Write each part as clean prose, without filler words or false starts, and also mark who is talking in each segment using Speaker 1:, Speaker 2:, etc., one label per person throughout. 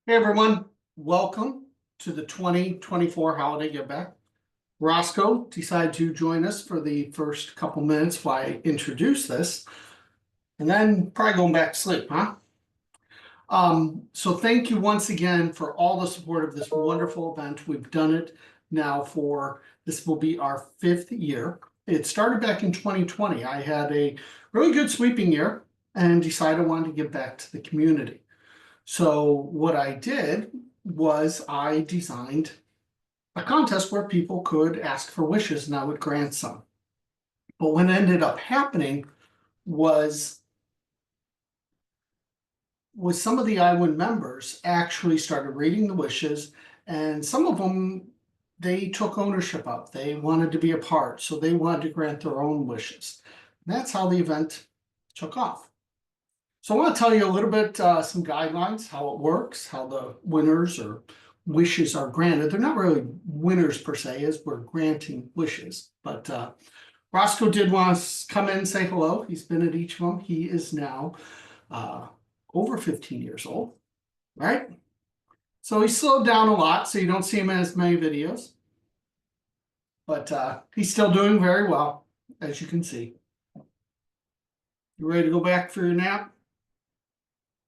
Speaker 1: Hey everyone, welcome to the 2024 Holiday Giveback. Roscoe decided to join us for the first couple minutes while I introduce this, and then probably going back to sleep, huh? So thank you once again for all the support of this wonderful event. We've done it now this will be our 5th year. It started back in 2020. I had a really good sweeping year and decided I wanted to give back to the community. So what I did was I designed a contest where people could ask for wishes and I would grant some. But what ended up happening was some of the iWIN members actually started reading the wishes, and some of them they took ownership of. They wanted to be a part, so they wanted to grant their own wishes. And that's how the event took off. So I want to tell you a little bit, some guidelines, how it works, how the winners or wishes are granted. They're not really winners per se, as we're granting wishes. But Roscoe did want to come in and say hello. He's been at each of them. He is now over 15 years old, right? So he's slowed down a lot, so you don't see him in as many videos. But he's still doing very well, as you can see. You ready to go back for your nap?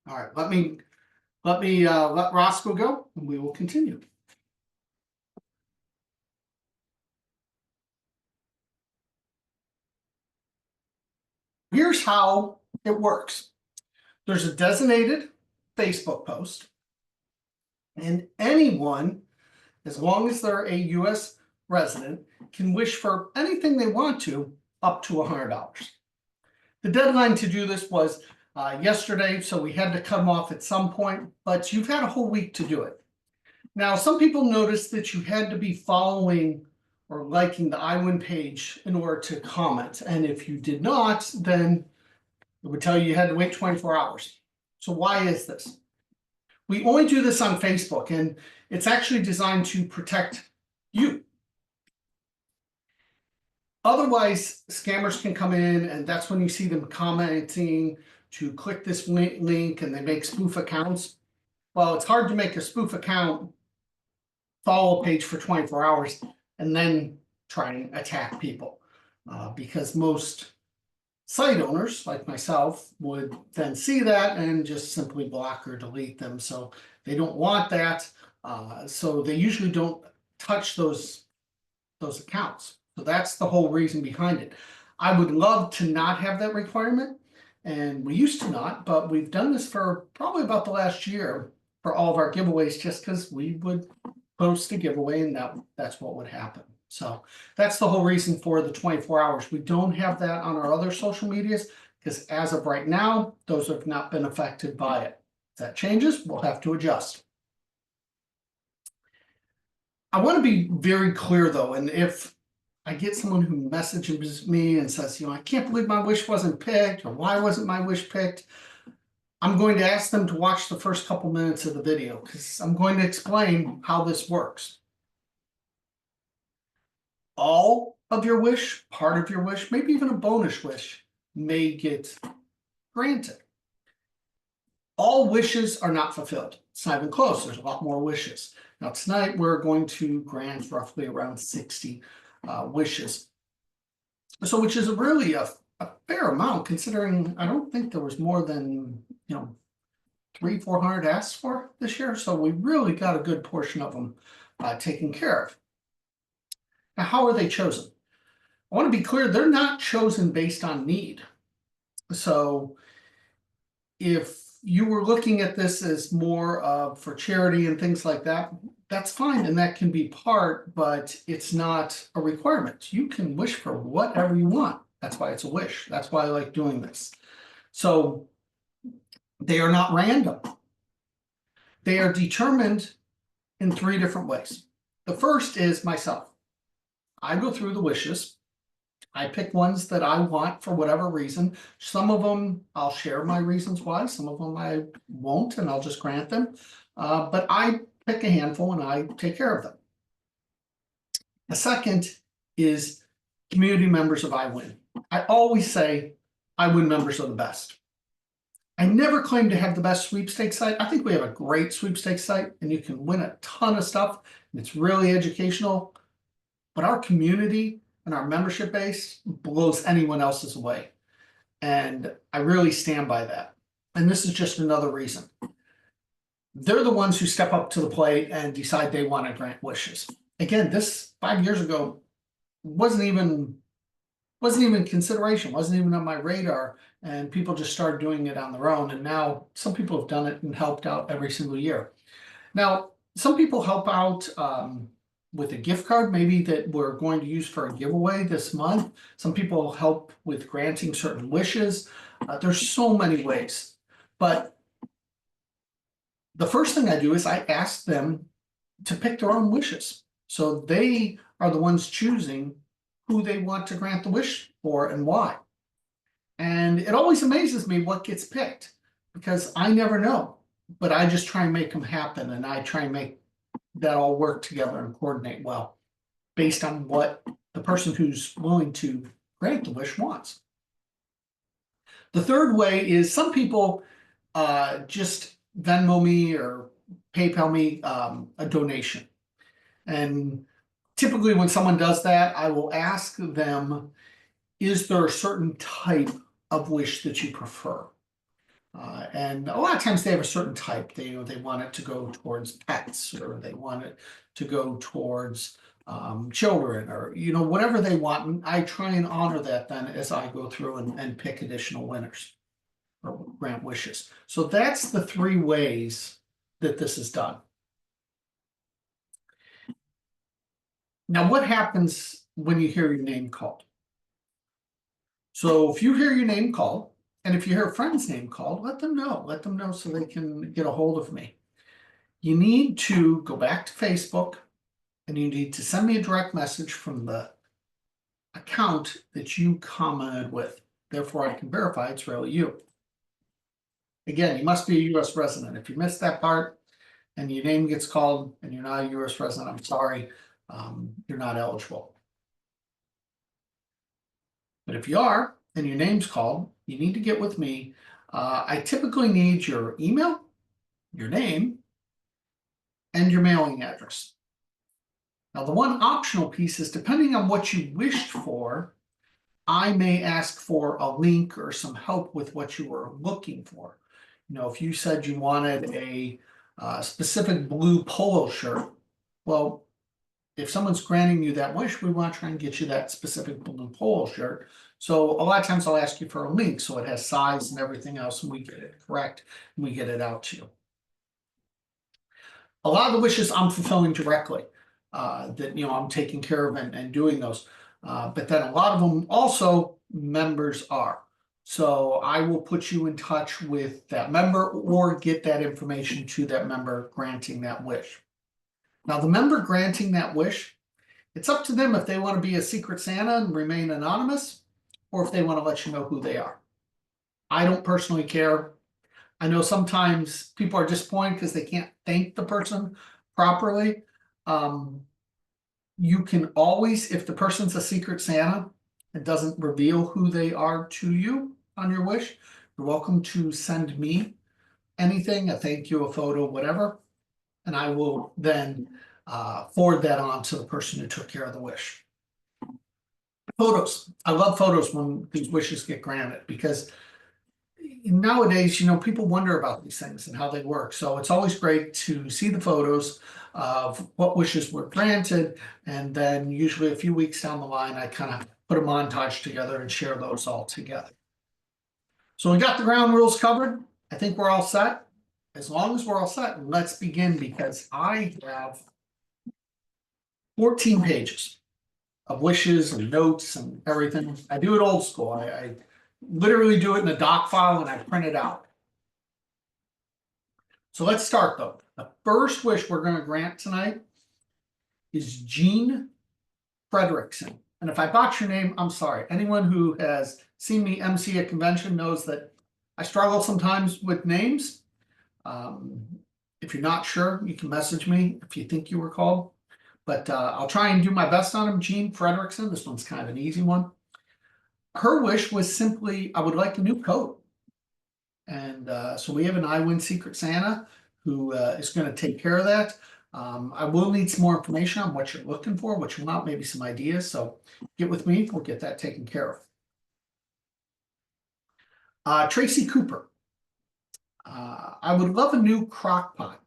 Speaker 1: All right, let Roscoe go, and we will continue. Here's how it works. There's a designated Facebook post, and anyone, as long as they're a U.S. resident, can wish for anything they want to, up to $100. The deadline to do this was yesterday, so we had to cut them off at some point, but you've had a whole week to do it. Now, some people noticed that you had to be following or liking the iWIN page in order to comment, and if you did not, then it would tell you had to wait 24 hours. So why is this? We only do this on Facebook, and it's actually designed to protect you. Otherwise, scammers can come in, and that's when you see them commenting to click this link, and they make spoof accounts. Well, it's hard to make a spoof account, follow a page for 24 hours, and then try and attack people. Because most site owners, like myself, would then see that and just simply block or delete them. So they don't want that. So they usually don't touch those accounts. So that's the whole reason behind it. I would love to not have that requirement, and we used to not, but we've done this for probably about the last year for all of our giveaways, just because we would post a giveaway and that's what would happen. So that's the whole reason for the 24 hours. We don't have that on our other social medias because as of right now, those have not been affected by it. If that changes, we'll have to adjust. I want to be very clear though, and if I get someone who messages me and says, I can't believe my wish wasn't picked, or why wasn't my wish picked, I'm going to ask them to watch the first couple minutes of the video because I'm going to explain how this works. All of your wish, part of your wish, maybe even a bonus wish may get granted. All wishes are not fulfilled. It's not even close. There's a lot more wishes. Now tonight we're going to grant roughly around 60 wishes. So which is really a fair amount considering I don't think there was more than 300-400 asked for this year. So we really got a good portion of them taken care of. Now, how are they chosen? I want to be clear, they're not chosen based on need. So if you were looking at this as more for charity and things like that, that's fine, and that can be part, but it's not a requirement. You can wish for whatever you want. That's why it's a wish. That's why I like doing this. So they are not random. They are determined in 3 different ways. The first is myself. I go through the wishes. I pick ones that I want for whatever reason. Some of them I'll share my reasons why. Some of them I won't, and I'll just grant them. But I pick a handful and I take care of them. The second is community members of iWIN. I always say iWIN members are the best. I never claim to have the best sweepstakes site. I think we have a great sweepstakes site and you can win a ton of stuff. And it's really educational, but our community and our membership base blows anyone else's away. And I really stand by that. And this is just another reason. They're the ones who step up to the plate and decide they want to grant wishes. Again, this 5 years ago wasn't even consideration, wasn't even on my radar, and people just started doing it on their own. And now some people have done it and helped out every single year. Now, some people help out with a gift card, maybe that we're going to use for a giveaway this month. Some people help with granting certain wishes. There's so many ways, but the first thing I do is I ask them to pick their own wishes. So they are the ones choosing who they want to grant the wish for and why. And it always amazes me what gets picked because I never know, but I just try and make them happen. And I try and make that all work together and coordinate well based on what the person who's willing to grant the wish wants. The third way is some people just Venmo me or PayPal me a donation. And typically when someone does that, I will ask them, is there a certain type of wish that you prefer? And a lot of times they have a certain type. They want it to go towards pets, or they want it to go towards children, or whatever they want. And I try and honor that then as I go through and pick additional winners or grant wishes. So that's the 3 ways that this is done. Now, what happens when you hear your name called? So if you hear your name called, and if you hear a friend's name called, let them know so they can get a hold of me. You need to go back to Facebook and you need to send me a direct message from the account that you commented with. Therefore, I can verify it's really you. Again, you must be a U.S. resident. If you missed that part and your name gets called and you're not a U.S. resident, I'm sorry, you're not eligible. But if you are and your name's called, you need to get with me. I typically need your email, your name, and your mailing address. Now, the one optional piece is depending on what you wished for, I may ask for a link or some help with what you were looking for. If you said you wanted a specific blue polo shirt, well, if someone's granting you that wish, we want to try and get you that specific blue polo shirt. So a lot of times I'll ask you for a link so it has size and everything else, and we get it correct and we get it out to you. A lot of the wishes I'm fulfilling directly, that I'm taking care of and doing those. But then a lot of them also members are. So I will put you in touch with that member or get that information to that member granting that wish. Now, the member granting that wish, it's up to them if they want to be a secret Santa and remain anonymous, or if they want to let you know who they are. I don't personally care. I know sometimes people are disappointed because they can't thank the person properly. You can always, if the person's a secret Santa and doesn't reveal who they are to you on your wish, you're welcome to send me anything, a thank you, a photo, whatever, and I will then forward that on to the person who took care of the wish. Photos. I love photos when these wishes get granted because nowadays, people wonder about these things and how they work. So it's always great to see the photos of what wishes were granted. And then usually a few weeks down the line, I kind of put a montage together and share those all together. So we got the ground rules covered. I think we're all set. As long as we're all set, let's begin because I have 14 pages of wishes and notes and everything. I do it old school. I literally do it in a doc file and I print it out. So let's start though. The first wish we're going to grant tonight is Jean Frederickson. And if I botch your name, I'm sorry. Anyone who has seen me MC a convention knows that I struggle sometimes with names. If you're not sure, you can message me if you think you were called. But I'll try and do my best on him. Jean Frederickson. This one's kind of an easy one. Her wish was simply, I would like a new coat. And so we have an iWIN Secret Santa who is going to take care of that. I will need some more information on what you're looking for, what you want, maybe some ideas. So get with me, we'll get that taken care of. Tracy Cooper. I would love a new crock pot.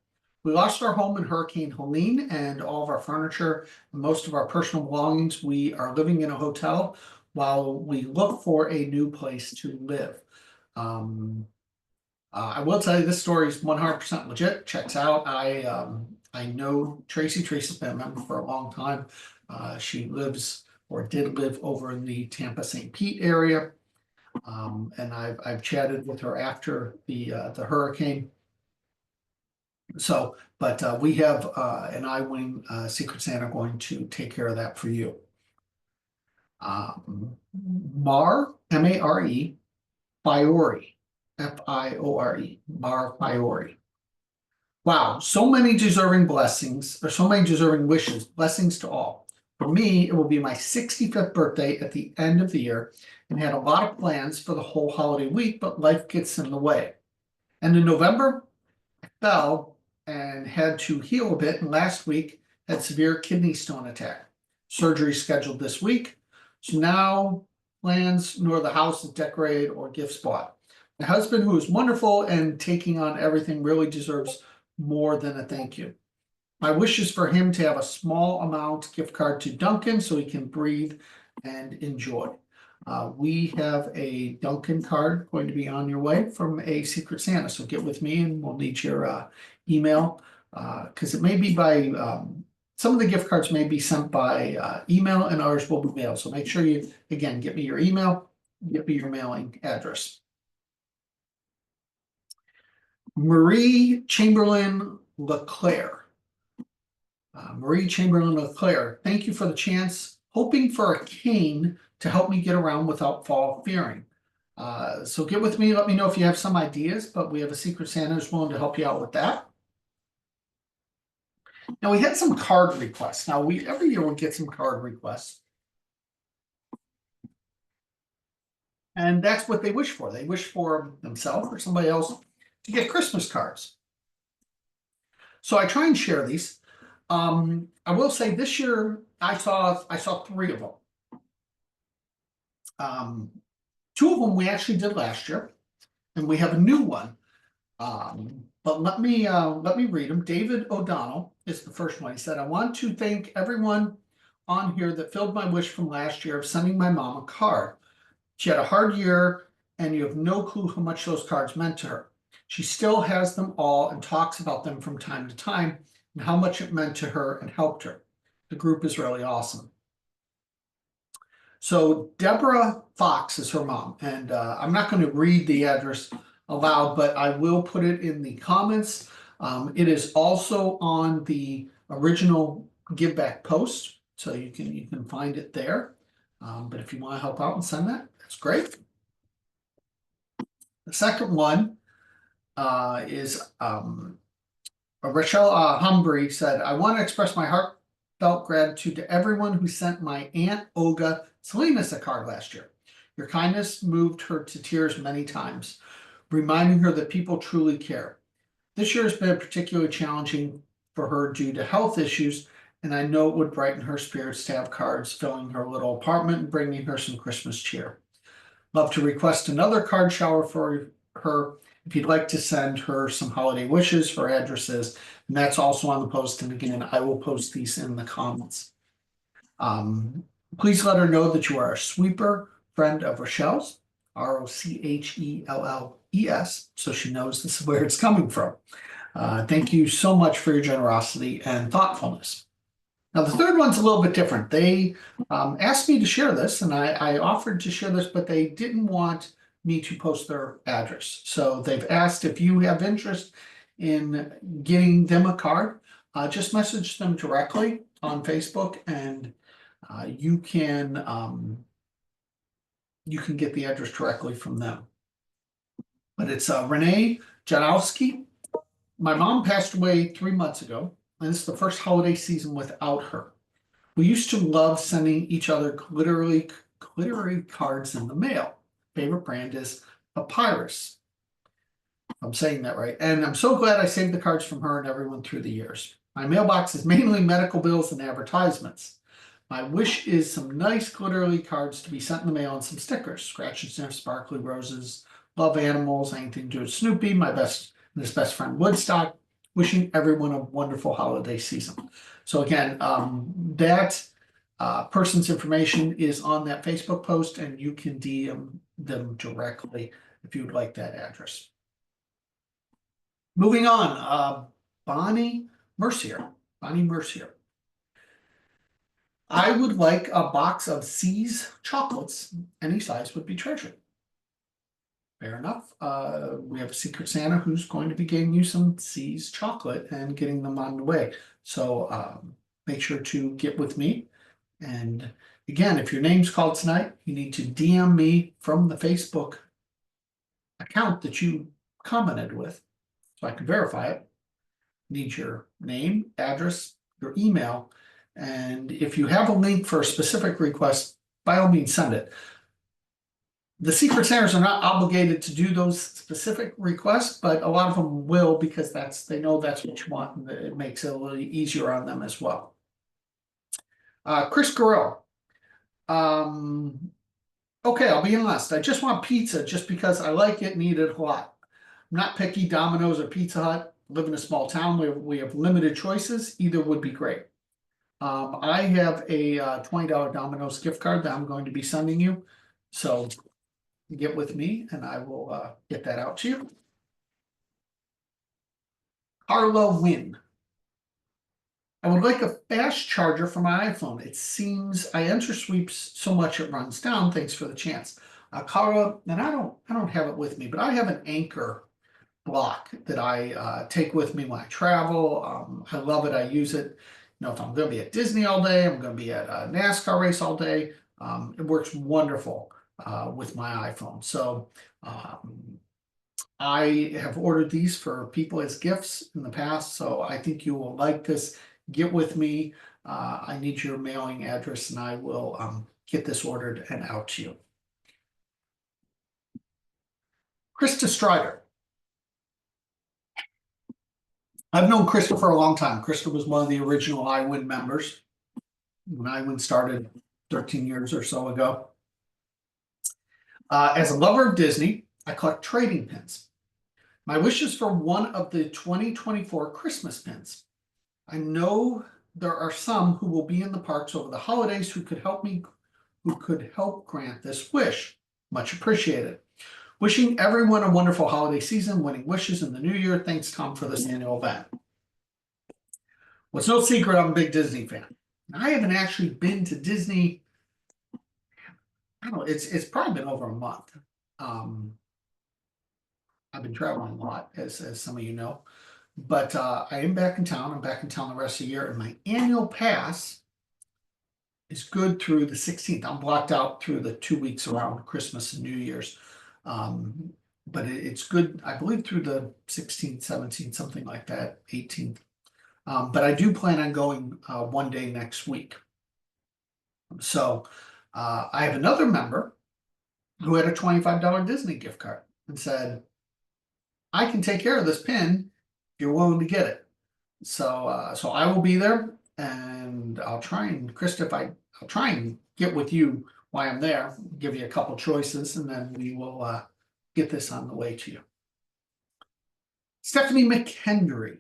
Speaker 1: We lost our home in Hurricane Helene and all of our furniture and most of our personal belongings. We are living in a hotel while we look for a new place to live. I will tell you this story is 100% legit. Checks out. I know Tracy. Tracy's been a member for a long time. She lives or did live over in the Tampa St. Pete area. And I've chatted with her after the hurricane. So, but we have an iWIN Secret Santa going to take care of that for you. Mar, M-A-R-E, Fiore, F-I-O-R-E, Mar Fiore. Wow, so many deserving blessings, or so many deserving wishes, blessings to all. For me, it will be my 65th birthday at the end of the year and had a lot of plans for the whole holiday week, but life gets in the way. And in November, I fell and had to heal a bit, and last week had severe kidney stone attack. Surgery scheduled this week. So now plans nor the house is decorated or gifts bought. My husband, who is wonderful and taking on everything, really deserves more than a thank you. My wish is for him to have a small amount gift card to Dunkin' so he can breathe and enjoy. We have a Dunkin' card going to be on your way from a Secret Santa. So get with me and we'll need your email because it may be by some of the gift cards may be sent by email and ours will be mailed. So make sure you, again, get me your email, get me your mailing address. Marie Chamberlain Leclerc. Marie Chamberlain Leclerc, thank you for the chance. Hoping for a cane to help me get around without fall fearing. So get with me, let me know if you have some ideas, but we have a Secret Santa who's willing to help you out with that. Now we had some card requests. Now every year we get some card requests. And that's what they wish for. They wish for themselves or somebody else to get Christmas cards. So I try and share these. I will say this year I saw 3 of them. 2 of them we actually did last year, and we have a new one. But let me read them. David O'Donnell is the first one. He said, I want to thank everyone on here that filled my wish from last year of sending my mom a card. She had a hard year, and you have no clue how much those cards meant to her. She still has them all and talks about them from time to time and how much it meant to her and helped her. The group is really awesome. So Deborah Fox is her mom, and I'm not going to read the address aloud, but I will put it in the comments. It is also on the original Give Back post, so you can find it there. But if you want to help out and send that, that's great. The second one is Rachel Humbry said, I want to express my heartfelt gratitude to everyone who sent my Aunt Olga Salinas a card last year. Your kindness moved her to tears many times, reminding her that people truly care. This year has been particularly challenging for her due to health issues, and I know it would brighten her spirits to have cards filling her little apartment and bringing her some Christmas cheer. Love to request another card shower for her if you'd like to send her some holiday wishes for addresses, and that's also on the post. And again, I will post these in the comments. Please let her know that you are a sweeper friend of Rochelle's, Rochelles, so she knows this is where it's coming from. Thank you so much for your generosity and thoughtfulness. Now, the third one's a little bit different. They asked me to share this, and I offered to share this, but they didn't want me to post their address. So they've asked if you have interest in getting them a card, just message them directly on Facebook, and you can get the address directly from them. But it's Renee Janowski. My mom passed away 3 months ago, and it's the first holiday season without her. We used to love sending each other glittery cards in the mail. Favorite brand is Papyrus. I'm saying that right. And I'm so glad I saved the cards from her and everyone through the years. My mailbox is mainly medical bills and advertisements. My wish is some nice glittery cards to be sent in the mail and some stickers. Scratch and sniff, sparkly roses, love animals, anything to do with Snoopy, his best friend Woodstock. Wishing everyone a wonderful holiday season. So again, that person's information is on that Facebook post, and you can DM them directly if you would like that address. Moving on, Bonnie Mercier. I would like a box of C's chocolates. Any size would be treasured. Fair enough. We have a Secret Santa who's going to be getting you some C's chocolate and getting them on the way. So make sure to get with me. And again, if your name's called tonight, you need to DM me from the Facebook account that you commented with, so I can verify it. Need your name, address, your email, and if you have a link for a specific request, by all means send it. The Secret Santas are not obligated to do those specific requests, but a lot of them will, because they know that's what you want, and it makes it a little easier on them as well. Chris Gorell. Okay, I'll be honest. I just want pizza just because I like it and eat it a lot. I'm not picky. Domino's or Pizza Hut. Live in a small town where we have limited choices. Either would be great. I have a $20 Domino's gift card that I'm going to be sending you. So get with me and I will get that out to you. Carla Wynn. I would like a fast charger for my iPhone. It seems I enter sweeps so much it runs down. Thanks for the chance. Carla, and I don't have it with me, but I have an Anchor block that I take with me when I travel. I love it. I use it. You know, if I'm going to be at Disney all day, I'm going to be at a NASCAR race all day. It works wonderful with my iPhone. So I have ordered these for people as gifts in the past, so I think you will like this. Get with me. I need your mailing address, and I will get this ordered and out to you. Krista Strider. I've known Krista for a long time. Krista was one of the original iWIN members when iWIN started 13 years or so ago. As a lover of Disney, I collect trading pins. My wish is for one of the 2024 Christmas pins. I know there are some who will be in the parks over the holidays who could help grant this wish. Much appreciated. Wishing everyone a wonderful holiday season, winning wishes in the new year. Thanks, Tom, for this annual event. Well, it's no secret I'm a big Disney fan. I haven't actually been to Disney. I don't know, it's probably been over a month. I've been traveling a lot, as some of you know. But I am back in town. I'm back in town the rest of the year, and my annual pass is good through the 16th. I'm blocked out through the 2 weeks around Christmas and New Year's. But it's good, I believe, through the 16th, 17th, something like that, 18th. But I do plan on going one day next week. So I have another member who had a $25 Disney gift card and said, I can take care of this pin if you're willing to get it. So so I will be there, and I'll try and, Krista, I'll try and get with you while I'm there, give you a couple choices, and then we will get this on the way to you. Stephanie McHenry.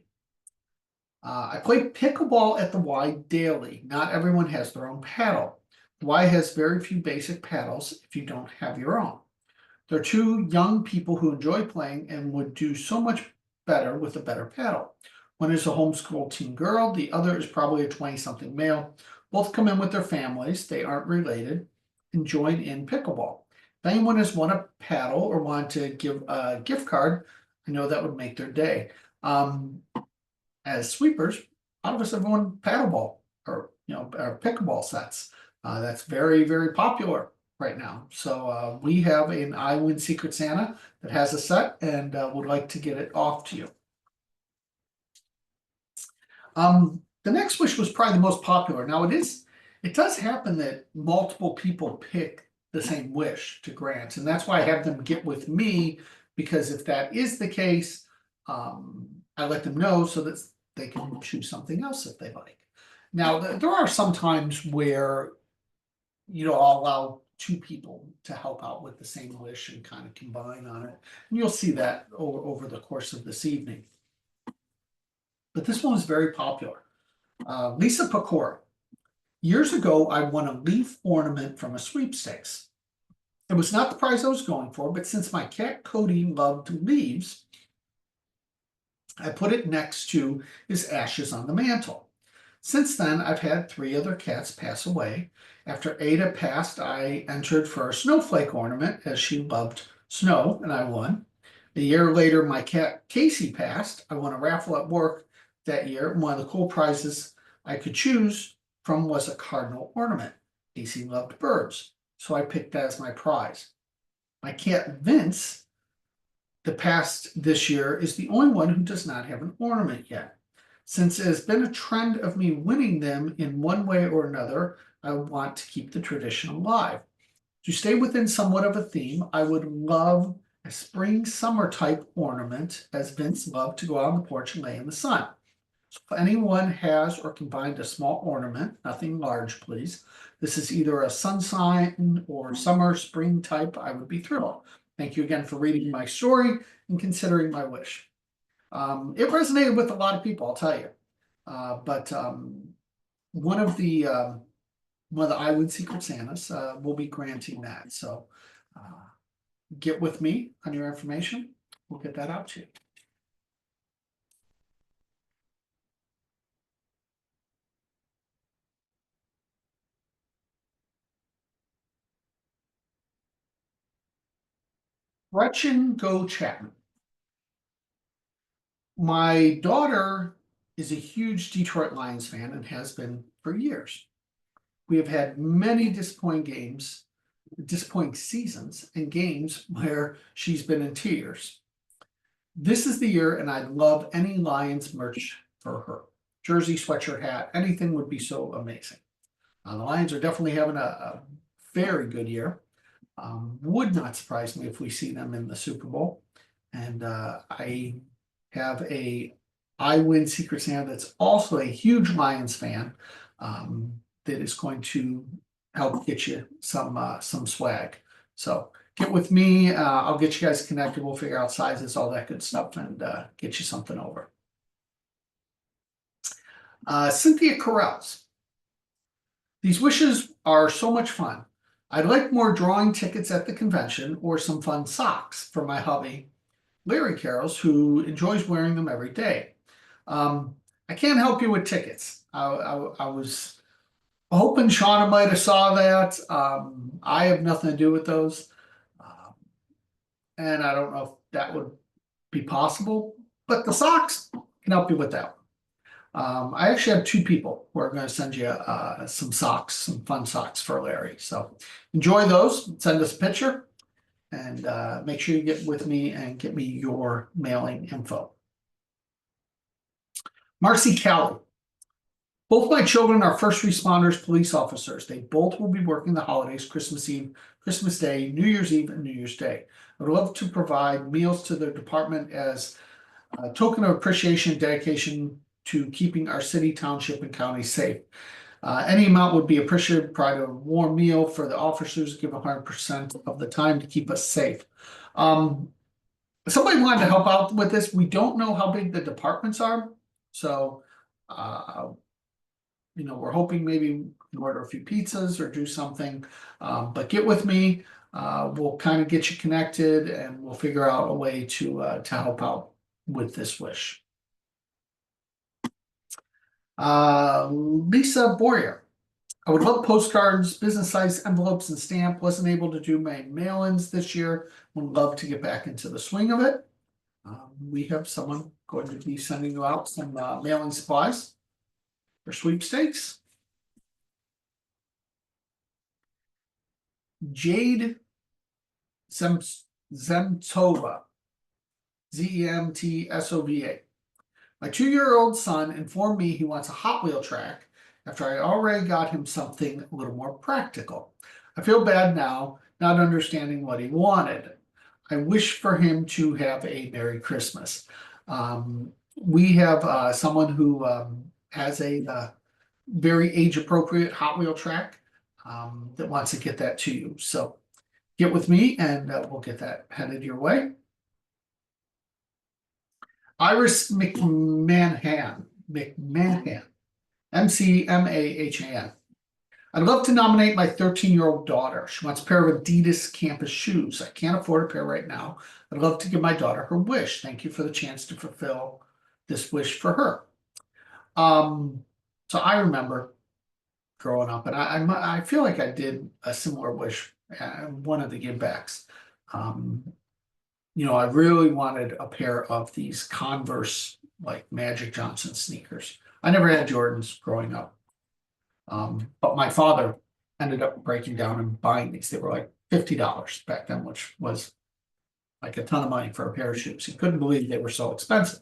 Speaker 1: I play pickleball at the Y daily. Not everyone has their own paddle. The Y has very few basic paddles if you don't have your own. There are two young people who enjoy playing and would do so much better with a better paddle. One is a homeschool teen girl. The other is probably a 20-something male. Both come in with their families. They aren't related and join in pickleball. If anyone has won a paddle or want to give a gift card, I know that would make their day. As sweepers, a lot of us have won paddleball or pickleball sets. That's very, very popular right now. So we have an iWIN Secret Santa that has a set, and would like to get it off to you. The next wish was probably the most popular. Now it does happen that multiple people pick the same wish to grant, and that's why I have them get with me, because if that is the case, I let them know so that they can choose something else if they like. Now, there are some times where, I'll allow two people to help out with the same wish and kind of combine on it. And you'll see that over the course of this evening. But this one was very popular. Lisa Pecora. Years ago, I won a leaf ornament from a sweepstakes. It was not the prize I was going for, but since my cat Cody loved leaves, I put it next to his ashes on the mantle. Since then, I've had 3 other cats pass away. After Ada passed, I entered for a snowflake ornament as she loved snow, and I won. A year later, my cat Casey passed. I won a raffle at work that year, and one of the cool prizes I could choose from was a cardinal ornament. Casey loved birds, so I picked that as my prize. My cat Vince, that passed this year, is the only one who does not have an ornament yet. Since it has been a trend of me winning them in one way or another, I want to keep the tradition alive. To stay within somewhat of a theme, I would love a spring summer type ornament, as Vince loved to go out on the porch and lay in the sun. So if anyone has or can find a small ornament, nothing large please, this is either a sun sign or summer, spring type, I would be thrilled. Thank you again for reading my story and considering my wish. It resonated with a lot of people, I'll tell you. But one of the iWIN Secret Santas will be granting that. So get with me on your information. We'll get that out to you. Gretchen Go Chapman. My daughter is a huge Detroit Lions fan and has been for years. We have had many disappointing seasons and games where she's been in tears. This is the year, and I'd love any Lions merch for her. Jersey, sweatshirt, hat, anything would be so amazing. The Lions are definitely having a very good year. Would not surprise me if we see them in the Super Bowl. And I have a iWIN Secret Santa that's also a huge Lions fan that is going to help get you some swag. So get with me. I'll get you guys connected. We'll figure out sizes, all that good stuff, and get you something over. Cynthia Carell's. These wishes are so much fun. I'd like more drawing tickets at the convention or some fun socks for my hubby, Larry Carroll's, who enjoys wearing them every day. I can't help you with tickets. I was hoping Shauna might have saw that. I have nothing to do with those. And I don't know if that would be possible, but the socks can help you with that. I actually have 2 people who are going to send you some socks, some fun socks for Larry. So enjoy those. Send us a picture and make sure you get with me and get me your mailing info. Marcy Kelly. Both my children are first responders, police officers. They both will be working the holidays, Christmas Eve, Christmas Day, New Year's Eve, and New Year's Day. I would love to provide meals to their department as a token of appreciation and dedication to keeping our city, township, and county safe. Any amount would be appreciated. Provide a warm meal for the officers, give 100% of the time to keep us safe. Somebody wanted to help out with this. We don't know how big the departments are. So, we're hoping maybe order a few pizzas or do something. But get with me. We'll kind of get you connected and we'll figure out a way to help out with this wish. Lisa Boyer. I would love postcards, business size envelopes, and stamp. Wasn't able to do my mail-ins this year. Would love to get back into the swing of it. We have someone going to be sending you out some mailing supplies for sweepstakes. Jade Zemtova, Zemtsova. My 2-year-old son informed me he wants a Hot Wheel track after I already got him something a little more practical. I feel bad now, not understanding what he wanted. I wish for him to have a Merry Christmas. We have someone who has a very age-appropriate Hot Wheel track that wants to get that to you. So get with me and we'll get that headed your way. Iris McMahon, McMahon. I'd love to nominate my 13-year-old daughter. She wants a pair of Adidas campus shoes. I can't afford a pair right now. I'd love to give my daughter her wish. Thank you for the chance to fulfill this wish for her. So I remember growing up, and I feel like I did a similar wish at one of the givebacks. I really wanted a pair of these Converse, like Magic Johnson sneakers. I never had Jordans growing up. But my father ended up breaking down and buying these. They were like $50 back then, which was like a ton of money for a pair of shoes. He couldn't believe they were so expensive.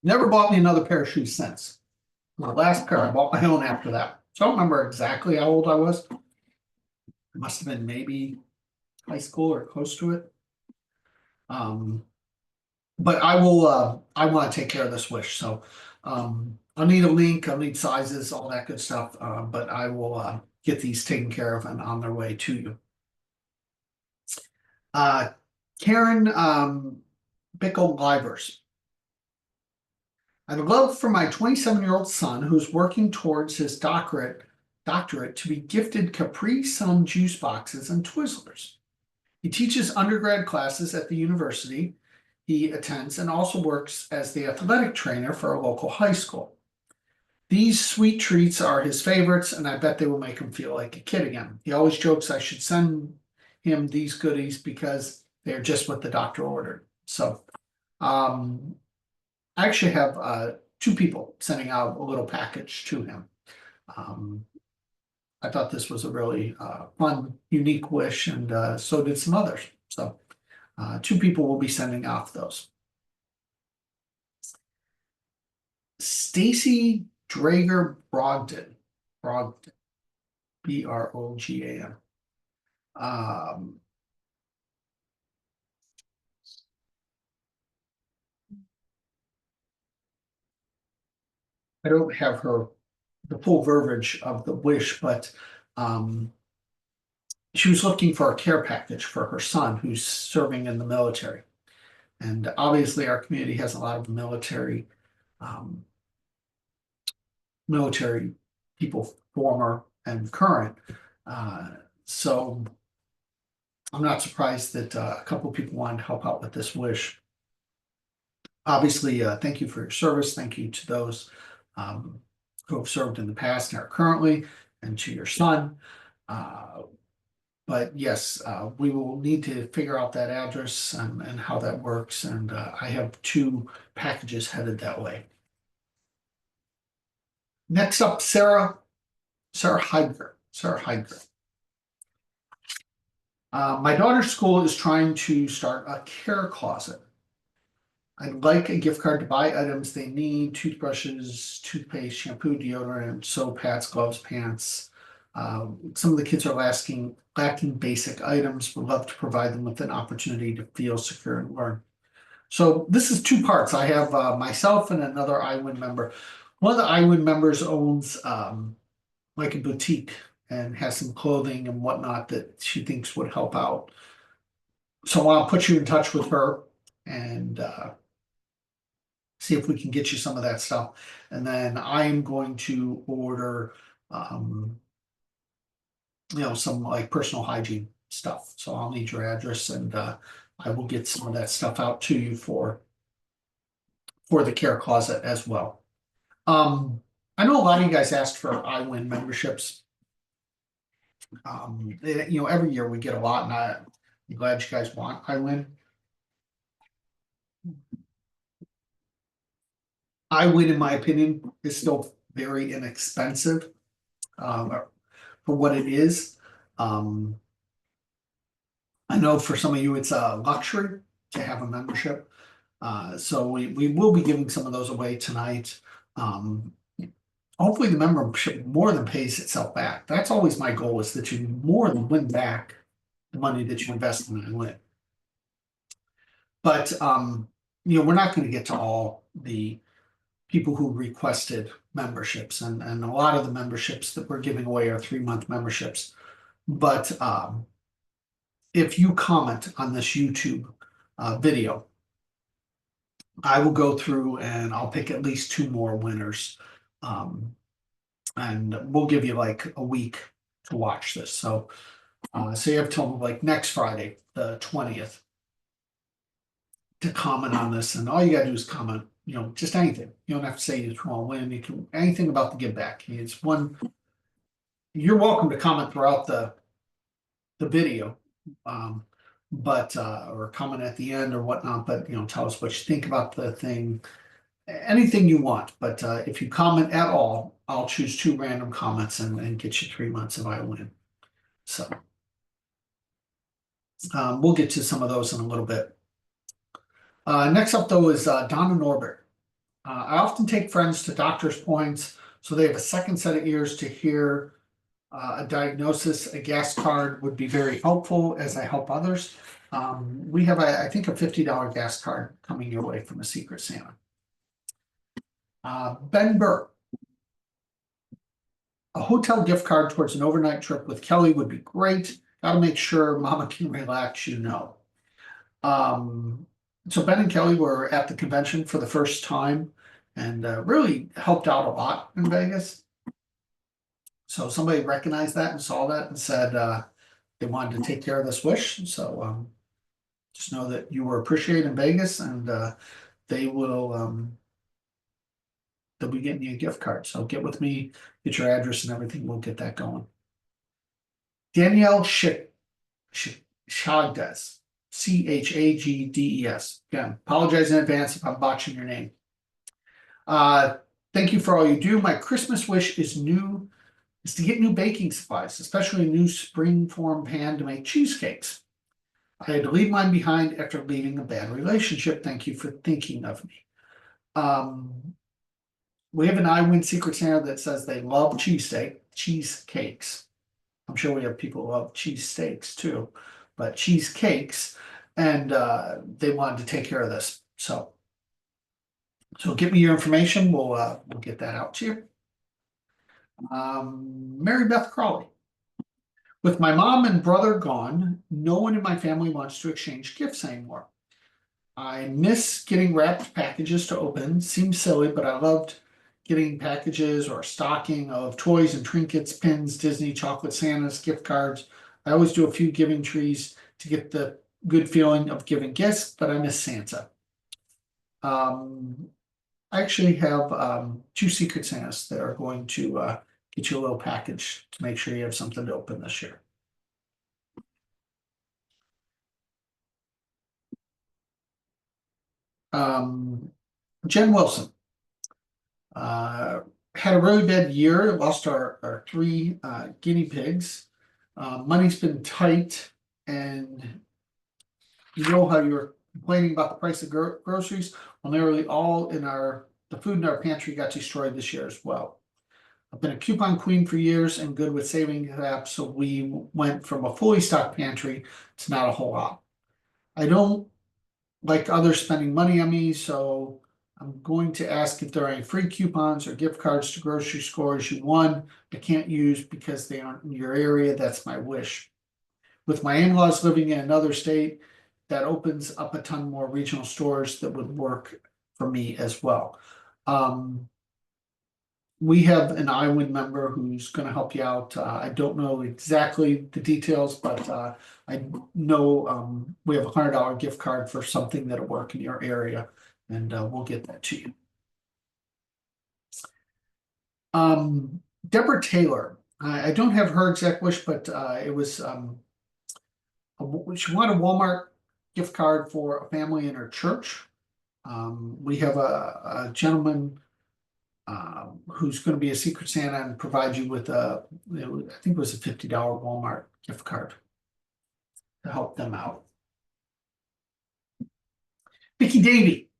Speaker 1: Never bought me another pair of shoes since. The last pair, I bought my own after that. So I don't remember exactly how old I was. It must have been maybe high school or close to it. But I want to take care of this wish. So I'll need a link, I'll need sizes, all that good stuff. But I will get these taken care of and on their way to you. Karen Bickle-Livers. I'd love for my 27-year-old son, who's working towards his doctorate, to be gifted Capri Sun juice boxes and Twizzlers. He teaches undergrad classes at the university he attends and also works as the athletic trainer for a local high school. These sweet treats are his favorites, and I bet they will make him feel like a kid again. He always jokes I should send him these goodies because they're just what the doctor ordered. So I actually have 2 people sending out a little package to him. I thought this was a really fun, unique wish, and so did some others. So 2 people will be sending off those. Stacy Drager Brogdon, Brogdan. I don't have the full verbiage of the wish, but she was looking for a care package for her son who's serving in the military. And obviously our community has a lot of military people, former and current. So I'm not surprised that a couple of people wanted to help out with this wish. Obviously, thank you for your service. Thank you to those who have served in the past and are currently, and to your son. But yes, we will need to figure out that address and how that works. And I have 2 packages headed that way. Next up, Sarah Heidger. My daughter's school is trying to start a care closet. I'd like a gift card to buy items they need: toothbrushes, toothpaste, shampoo, deodorant, soap, hats, gloves, pants. Some of the kids are lacking basic items. Would love to provide them with an opportunity to feel secure and learn. So this is 2 parts. I have myself and another iWIN member. One of the iWIN members owns like a boutique and has some clothing and whatnot that she thinks would help out. So I'll put you in touch with her and see if we can get you some of that stuff. And then I am going to order some like personal hygiene stuff. So I'll need your address, and I will get some of that stuff out to you for the care closet as well. I know a lot of you guys asked for iWIN memberships. Every year we get a lot, and I'm glad you guys want iWIN. iWIN, in my opinion, is still very inexpensive for what it is. I know for some of you it's a luxury to have a membership. So we will be giving some of those away tonight. Hopefully the membership more than pays itself back. That's always my goal, is that you more than win back the money that you invest in iWIN. But we're not going to get to all the people who requested memberships, and a lot of the memberships that we're giving away are 3-month memberships. But if you comment on this YouTube video, I will go through and I'll pick at least 2 more winners. And we'll give you like a week to watch this. So you have till like next Friday, the 20th, to comment on this. And all you gotta do is comment, just anything. You don't have to say it's wrong win. You can anything about the give back. It's one. You're welcome to comment throughout the video, but or comment at the end or whatnot. But tell us what you think about the thing. Anything you want, but if you comment at all, I'll choose 2 random comments and get you 3 months of iWIN. So we'll get to some of those in a little bit. Next up, though, is Donna Norbert. I often take friends to doctor's appointments so they have a second set of ears to hear a diagnosis. A gas card would be very helpful as I help others. We have, I think, a $50 gas card coming your way from a Secret Santa. Ben Burr. A hotel gift card towards an overnight trip with Kelly would be great. Got to make sure Mama can relax, So Ben and Kelly were at the convention for the first time and really helped out a lot in Vegas. So somebody recognized that and saw that and said they wanted to take care of this wish. So just know that you were appreciated in Vegas, and they will they'll be getting you a gift card. So get with me, get your address and everything. We'll get that going. Danielle Chagdes, Chagdes. Again, apologize in advance if I'm botching your name. Thank you for all you do. My Christmas wish is to get new baking supplies, especially a new spring form pan to make cheesecakes. I had to leave mine behind after leaving a bad relationship. Thank you for thinking of me. We have an iWIN Secret Santa that says they love cheesecakes. I'm sure we have people who love cheesesteaks too, but cheesecakes, and they wanted to take care of this. So give me your information. We'll get that out to you. Mary Beth Crawley. With my mom and brother gone, no one in my family wants to exchange gifts anymore. I miss getting wrapped packages to open. Seems silly, but I loved getting packages or stocking of toys and trinkets, pins, Disney, chocolate Santas, gift cards. I always do a few giving trees to get the good feeling of giving gifts, but I miss Santa. I actually have 2 Secret Santas that are going to get you a little package to make sure you have something to open this year. Jen Wilson. Had a really bad year, lost our 3 guinea pigs. Money's been tight, and you know how you're complaining about the price of groceries. Well, nearly all the food in our pantry got destroyed this year as well. I've been a coupon queen for years and good with saving apps, so we went from a fully stocked pantry to not a whole lot. I don't like others spending money on me, so I'm going to ask if there are any free coupons or gift cards to grocery stores you won but can't use because they aren't in your area. That's my wish. With my in-laws living in another state, that opens up a ton more regional stores that would work for me as well. We have an iWIN member who's going to help you out. I don't know exactly the details, but I know we have a $100 gift card for something that'll work in your area, and we'll get that to you. Deborah Taylor. I don't have her exact wish, but it was she wanted a Walmart gift card for a family in her church. We have a gentleman who's going to be a Secret Santa and provide you with I think it was a $50 Walmart gift card to help them out. Vicky Davey.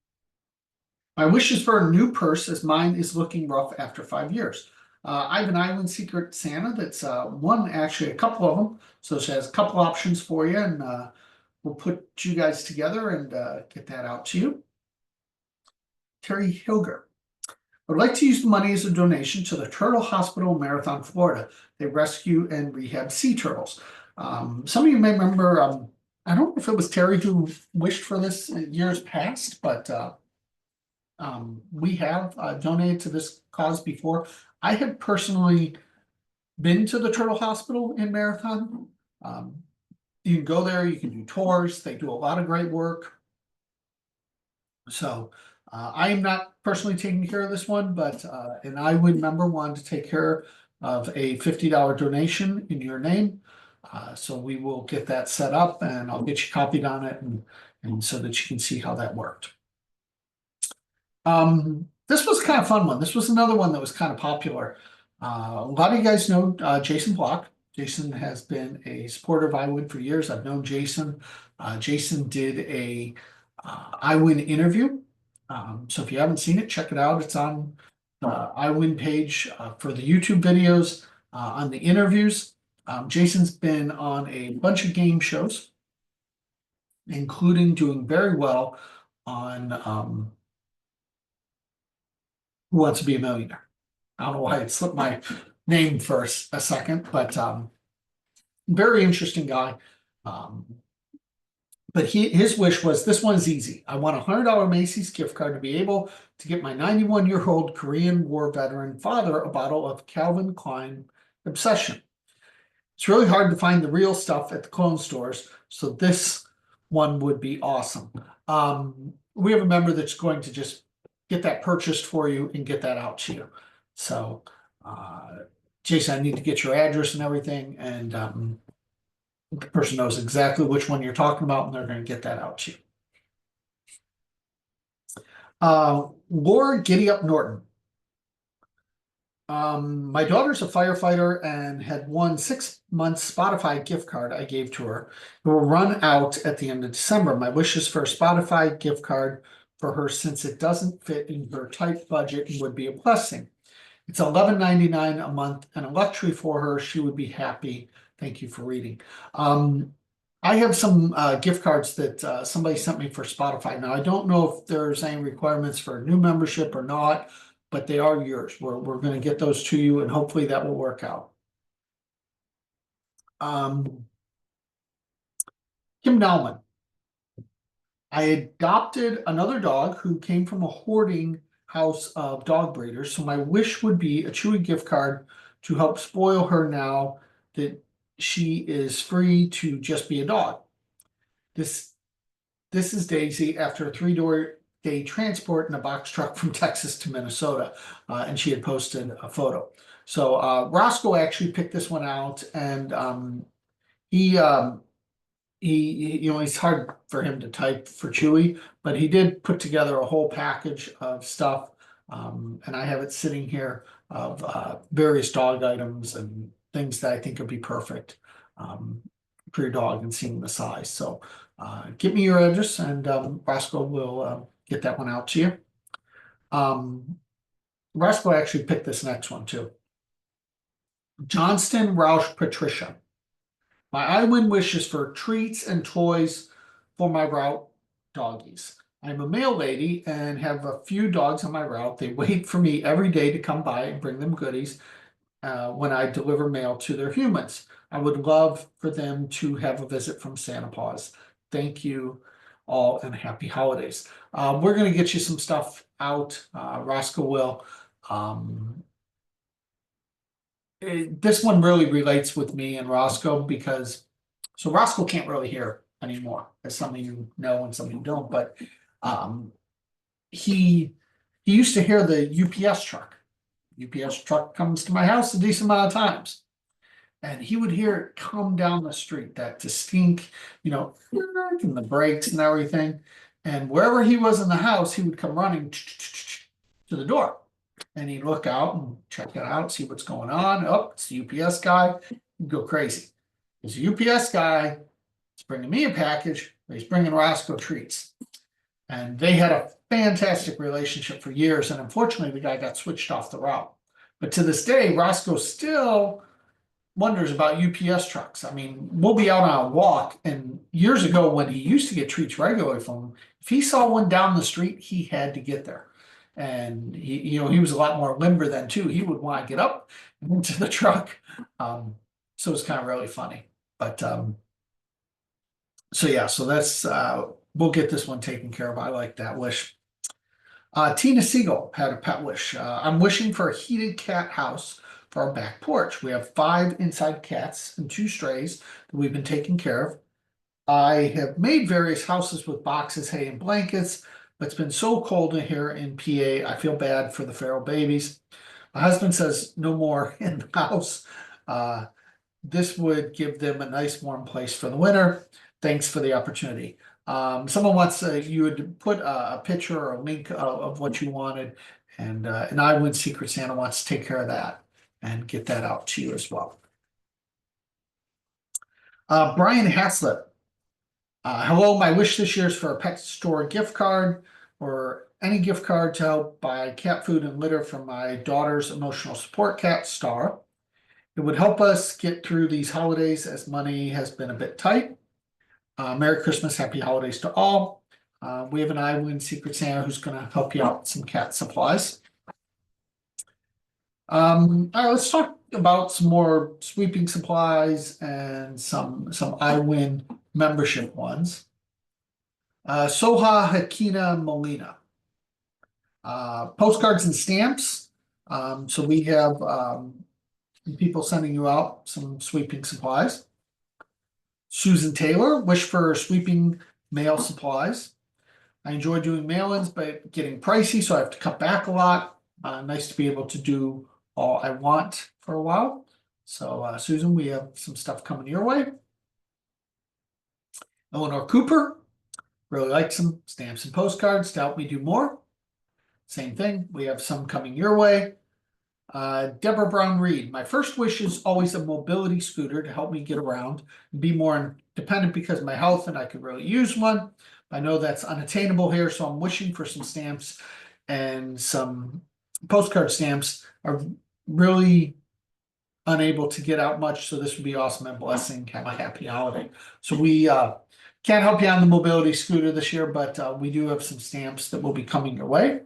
Speaker 1: My wish is for a new purse as mine is looking rough after 5 years. I have an iWIN Secret Santa that's one, actually a couple of them. So she has a couple options for you, and we'll put you guys together and get that out to you. Terry Hilger. I would like to use the money as a donation to the Turtle Hospital in Marathon, Florida. They rescue and rehab sea turtles. Some of you may remember, I don't know if it was Terry who wished for this in years past, but we have donated to this cause before. I have personally been to the Turtle Hospital in Marathon. You can go there, you can do tours. They do a lot of great work. So I am not personally taking care of this one, but an iWIN member wanted to take care of a $50 donation in your name. So we will get that set up, and I'll get you copied on it, and so that you can see how that worked. This was kind of fun one. This was another one that was kind of popular. A lot of you guys know Jason Block. Jason has been a supporter of iWIN for years. I've known Jason. Jason did a iWIN interview. So if you haven't seen it, check it out. It's on the iWIN page for the YouTube videos, on the interviews. Jason's been on a bunch of game shows, including doing very well on Who Wants to Be a Millionaire. I don't know why it slipped my name for a second, but very interesting guy. But his wish was, this one's easy. I want a $100 Macy's gift card to be able to get my 91-year-old Korean War veteran father a bottle of Calvin Klein Obsession. It's really hard to find the real stuff at the clone stores, so this one would be awesome. We have a member that's going to just get that purchased for you and get that out to you. So, Jason, I need to get your address and everything, and the person knows exactly which one you're talking about, and they're going to get that out to you. Laura Giddy Up Norton. My daughter's a firefighter and had won 6-month Spotify gift card I gave to her. It will run out at the end of December. My wish is for a Spotify gift card for her, since it doesn't fit in her tight budget and would be a blessing. It's $11.99 a month and a luxury for her. She would be happy. Thank you for reading. I have some gift cards that somebody sent me for Spotify. Now, I don't know if there's any requirements for a new membership or not, but they are yours. We're going to get those to you, and hopefully that will work out. Kim Nauman. I adopted another dog who came from a hoarding house of dog breeders, so my wish would be a Chewy gift card to help spoil her now that she is free to just be a dog. This is Daisy after a 3-day transport in a box truck from Texas to Minnesota, and she had posted a photo. So Roscoe actually picked this one out, and he you know, it's hard for him to type for Chewy, but he did put together a whole package of stuff, and I have it sitting here of various dog items and things that I think would be perfect for your dog, and seeing the size. So give me your address, and Roscoe will get that one out to you. Roscoe actually picked this next one too. Johnston Roush Patricia. My iWIN wish is for treats and toys for my route doggies. I'm a mail lady and have a few dogs on my route. They wait for me every day to come by and bring them goodies when I deliver mail to their humans. I would love for them to have a visit from Santa Paws. Thank you all, and happy holidays. We're going to get you some stuff out. Roscoe will. This one really relates with me and Roscoe, because Roscoe can't really hear anymore, as some of you know and some of you don't, but he used to hear the UPS truck. UPS truck comes to my house a decent amount of times, and he would hear it come down the street, that distinct, you know, and the brakes and everything. And wherever he was in the house, he would come running to the door, and he'd look out and check it out, see what's going on. Oh, it's the UPS guy. He'd go crazy. There's a UPS guy. He's bringing me a package, but he's bringing Roscoe treats. And they had a fantastic relationship for years, and unfortunately the guy got switched off the route. But to this day, Roscoe still wonders about UPS trucks. I mean, we'll be out on a walk, and years ago when he used to get treats regularly from them, if he saw one down the street, he had to get there. And he was a lot more limber then too. He would want to get up into the truck. So it's kind of really funny. But so yeah, so that's we'll get this one taken care of. I like that wish. Tina Siegel had a pet wish. I'm wishing for a heated cat house for our back porch. We have 5 inside cats and 2 strays that we've been taking care of. I have made various houses with boxes, hay, and blankets, but it's been so cold in here in PA, I feel bad for the feral babies. My husband says no more in the house. This would give them a nice warm place for the winter. Thanks for the opportunity. Someone wants you would put a picture or a link of what you wanted, and iWIN Secret Santa wants to take care of that and get that out to you as well. Brian Haslett. Hello, my wish this year is for a pet store gift card or any gift card to help buy cat food and litter for my daughter's emotional support cat, Star. It would help us get through these holidays as money has been a bit tight. Merry Christmas, Happy Holidays to all. We have an iWIN Secret Santa who's going to help you out with some cat supplies. All right, let's talk about some more sweeping supplies and some iWIN membership ones. Soha Hakina Molina. Postcards and stamps. So we have people sending you out some sweeping supplies. Susan Taylor, wish for sweeping mail supplies. I enjoy doing mail-ins, but getting pricey, so I have to cut back a lot. Nice to be able to do all I want for a while. So Susan, we have some stuff coming your way. Eleanor Cooper, really like some stamps and postcards to help me do more. Same thing, we have some coming your way. Deborah Brown Reed, my first wish is always a mobility scooter to help me get around and be more independent because of my health, and I could really use one. I know that's unattainable here, so I'm wishing for some stamps and some postcard stamps. I'm really unable to get out much, so this would be awesome and blessing. Have a happy holiday. So we can't help you on the mobility scooter this year, but we do have some stamps that will be coming your way.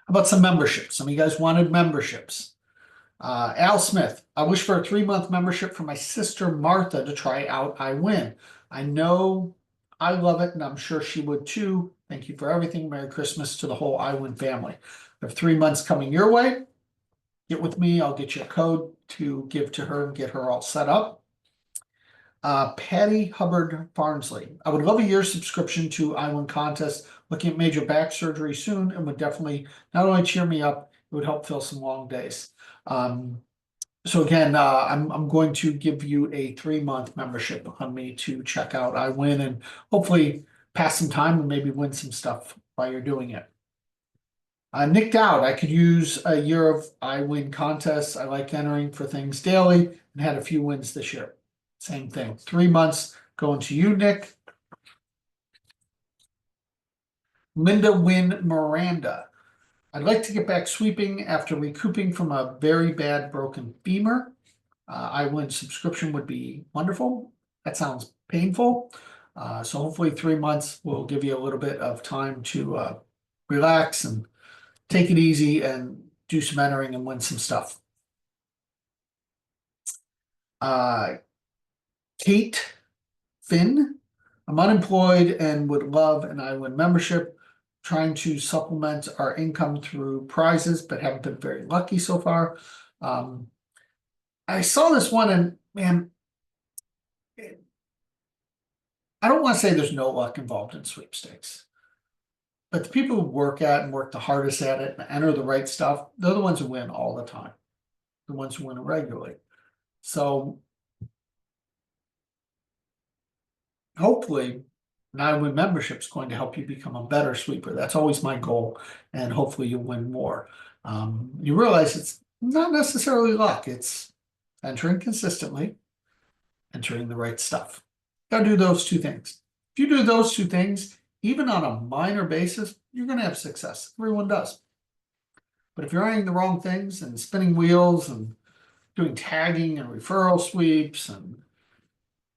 Speaker 1: How about some memberships? Some of you guys wanted memberships. Al Smith, I wish for a 3-month membership for my sister Martha to try out iWIN. I know I love it, and I'm sure she would too. Thank you for everything. Merry Christmas to the whole iWIN family. We have 3 months coming your way. Get with me. I'll get you a code to give to her and get her all set up. Patty Hubbard Farnsley. I would love a year's subscription to iWIN contest. Looking at major back surgery soon, and would definitely not only cheer me up, it would help fill some long days. So again, I'm going to give you a 3-month membership on me to check out iWIN and hopefully pass some time and maybe win some stuff while you're doing it. Nick Dowd, I could use a year of iWIN contests. I like entering for things daily and had a few wins this year. Same thing, 3 months going to you, Nick. Linda Wynn Miranda. I'd like to get back sweeping after recouping from a very bad broken femur. iWIN subscription would be wonderful. That sounds painful. So hopefully 3 months will give you a little bit of time to relax and take it easy and do some entering and win some stuff. Kate Finn. I'm unemployed and would love an iWIN membership. Trying to supplement our income through prizes, but haven't been very lucky so far. I saw this one and man, I don't want to say there's no luck involved in sweepstakes, but the people who work at and work the hardest at it and enter the right stuff, they're the ones who win all the time, the ones who win regularly. So hopefully an iWIN membership is going to help you become a better sweeper. That's always my goal, and hopefully you'll win more. You realize it's not necessarily luck. It's entering consistently, entering the right stuff. Got to do those 2 things. If you do those 2 things, even on a minor basis, you're going to have success. Everyone does. But if you're earning the wrong things and spinning wheels and doing tagging and referral sweeps, and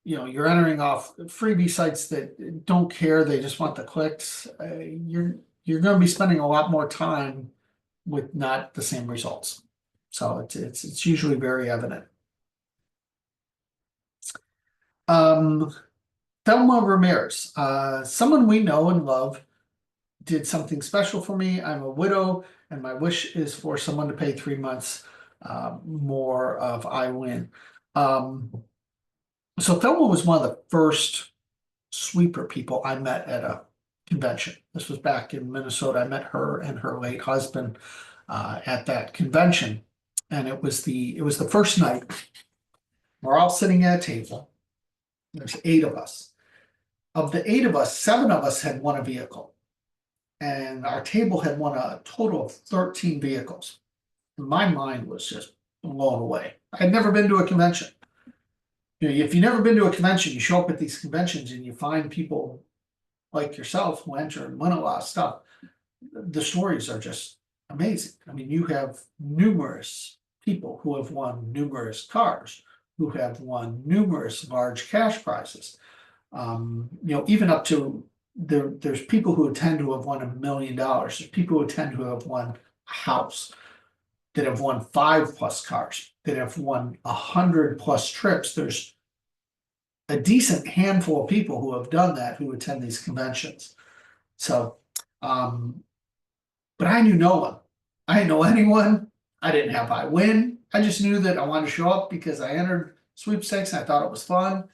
Speaker 1: you're entering off freebie sites that don't care, they just want the clicks, you're going to be spending a lot more time with not the same results. So it's usually very evident. Thelma Ramirez, someone we know and love, did something special for me. I'm a widow, and my wish is for someone to pay 3 months more of iWIN. So Thelma was one of the first sweeper people I met at a convention. This was back in Minnesota. I met her and her late husband at that convention, and it was the first night. We're all sitting at a table. There's 8 of us. Of the 8 of us, 7 of us had won a vehicle, and our table had won a total of 13 vehicles. And my mind was just blown away. I had never been to a convention. If you've never been to a convention, you show up at these conventions and you find people like yourself who enter and win a lot of stuff. The stories are just amazing. I mean, you have numerous people who have won numerous cars, who have won numerous large cash prizes. Even up to there's people who tend to have won $1 million. There's people who tend to have won a house, that have won 5+ cars, that have won 100+ trips. There's a decent handful of people who have done that, who attend these conventions. So, but I knew no one. I didn't know anyone. I didn't have iWIN. I just knew that I wanted to show up because I entered sweepstakes and I thought it was fun.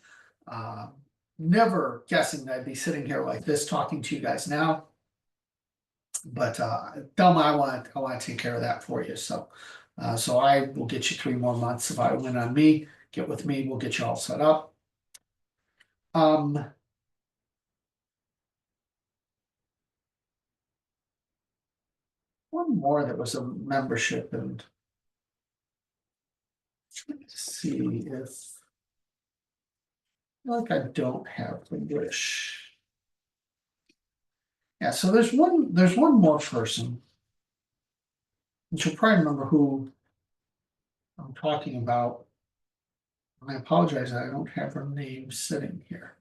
Speaker 1: Never guessing that I'd be sitting here like this talking to you guys now. But Thelma, I want to take care of that for you. So I will get you 3 more months of iWIN on me. Get with me. We'll get you all set up. One more that was a membership, and let's see if, like, I don't have the wish. Yeah, so there's one more person. And you'll probably remember who I'm talking about. And I apologize, I don't have her name sitting here.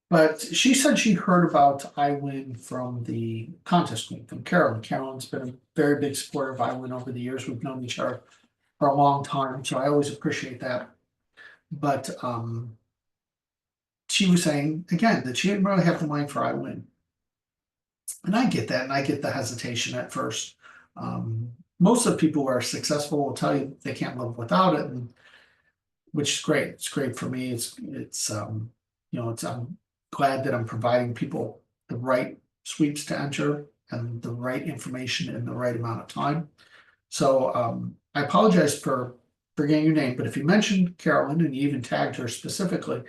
Speaker 1: But she said she heard about iWIN from the contest queen, from Carolyn. Carolyn's been a very big supporter of iWIN over the years. We've known each other for a long time, so I always appreciate that. But she was saying, again, that she didn't really have the money for iWIN. And I get that, and I get the hesitation at first. Most of the people who are successful will tell you they can't live without it, which is great. It's great for me. I'm glad that I'm providing people the right sweeps to enter and the right information in the right amount of time. So I apologize for forgetting your name, but if you mentioned Carolyn and you even tagged her specifically,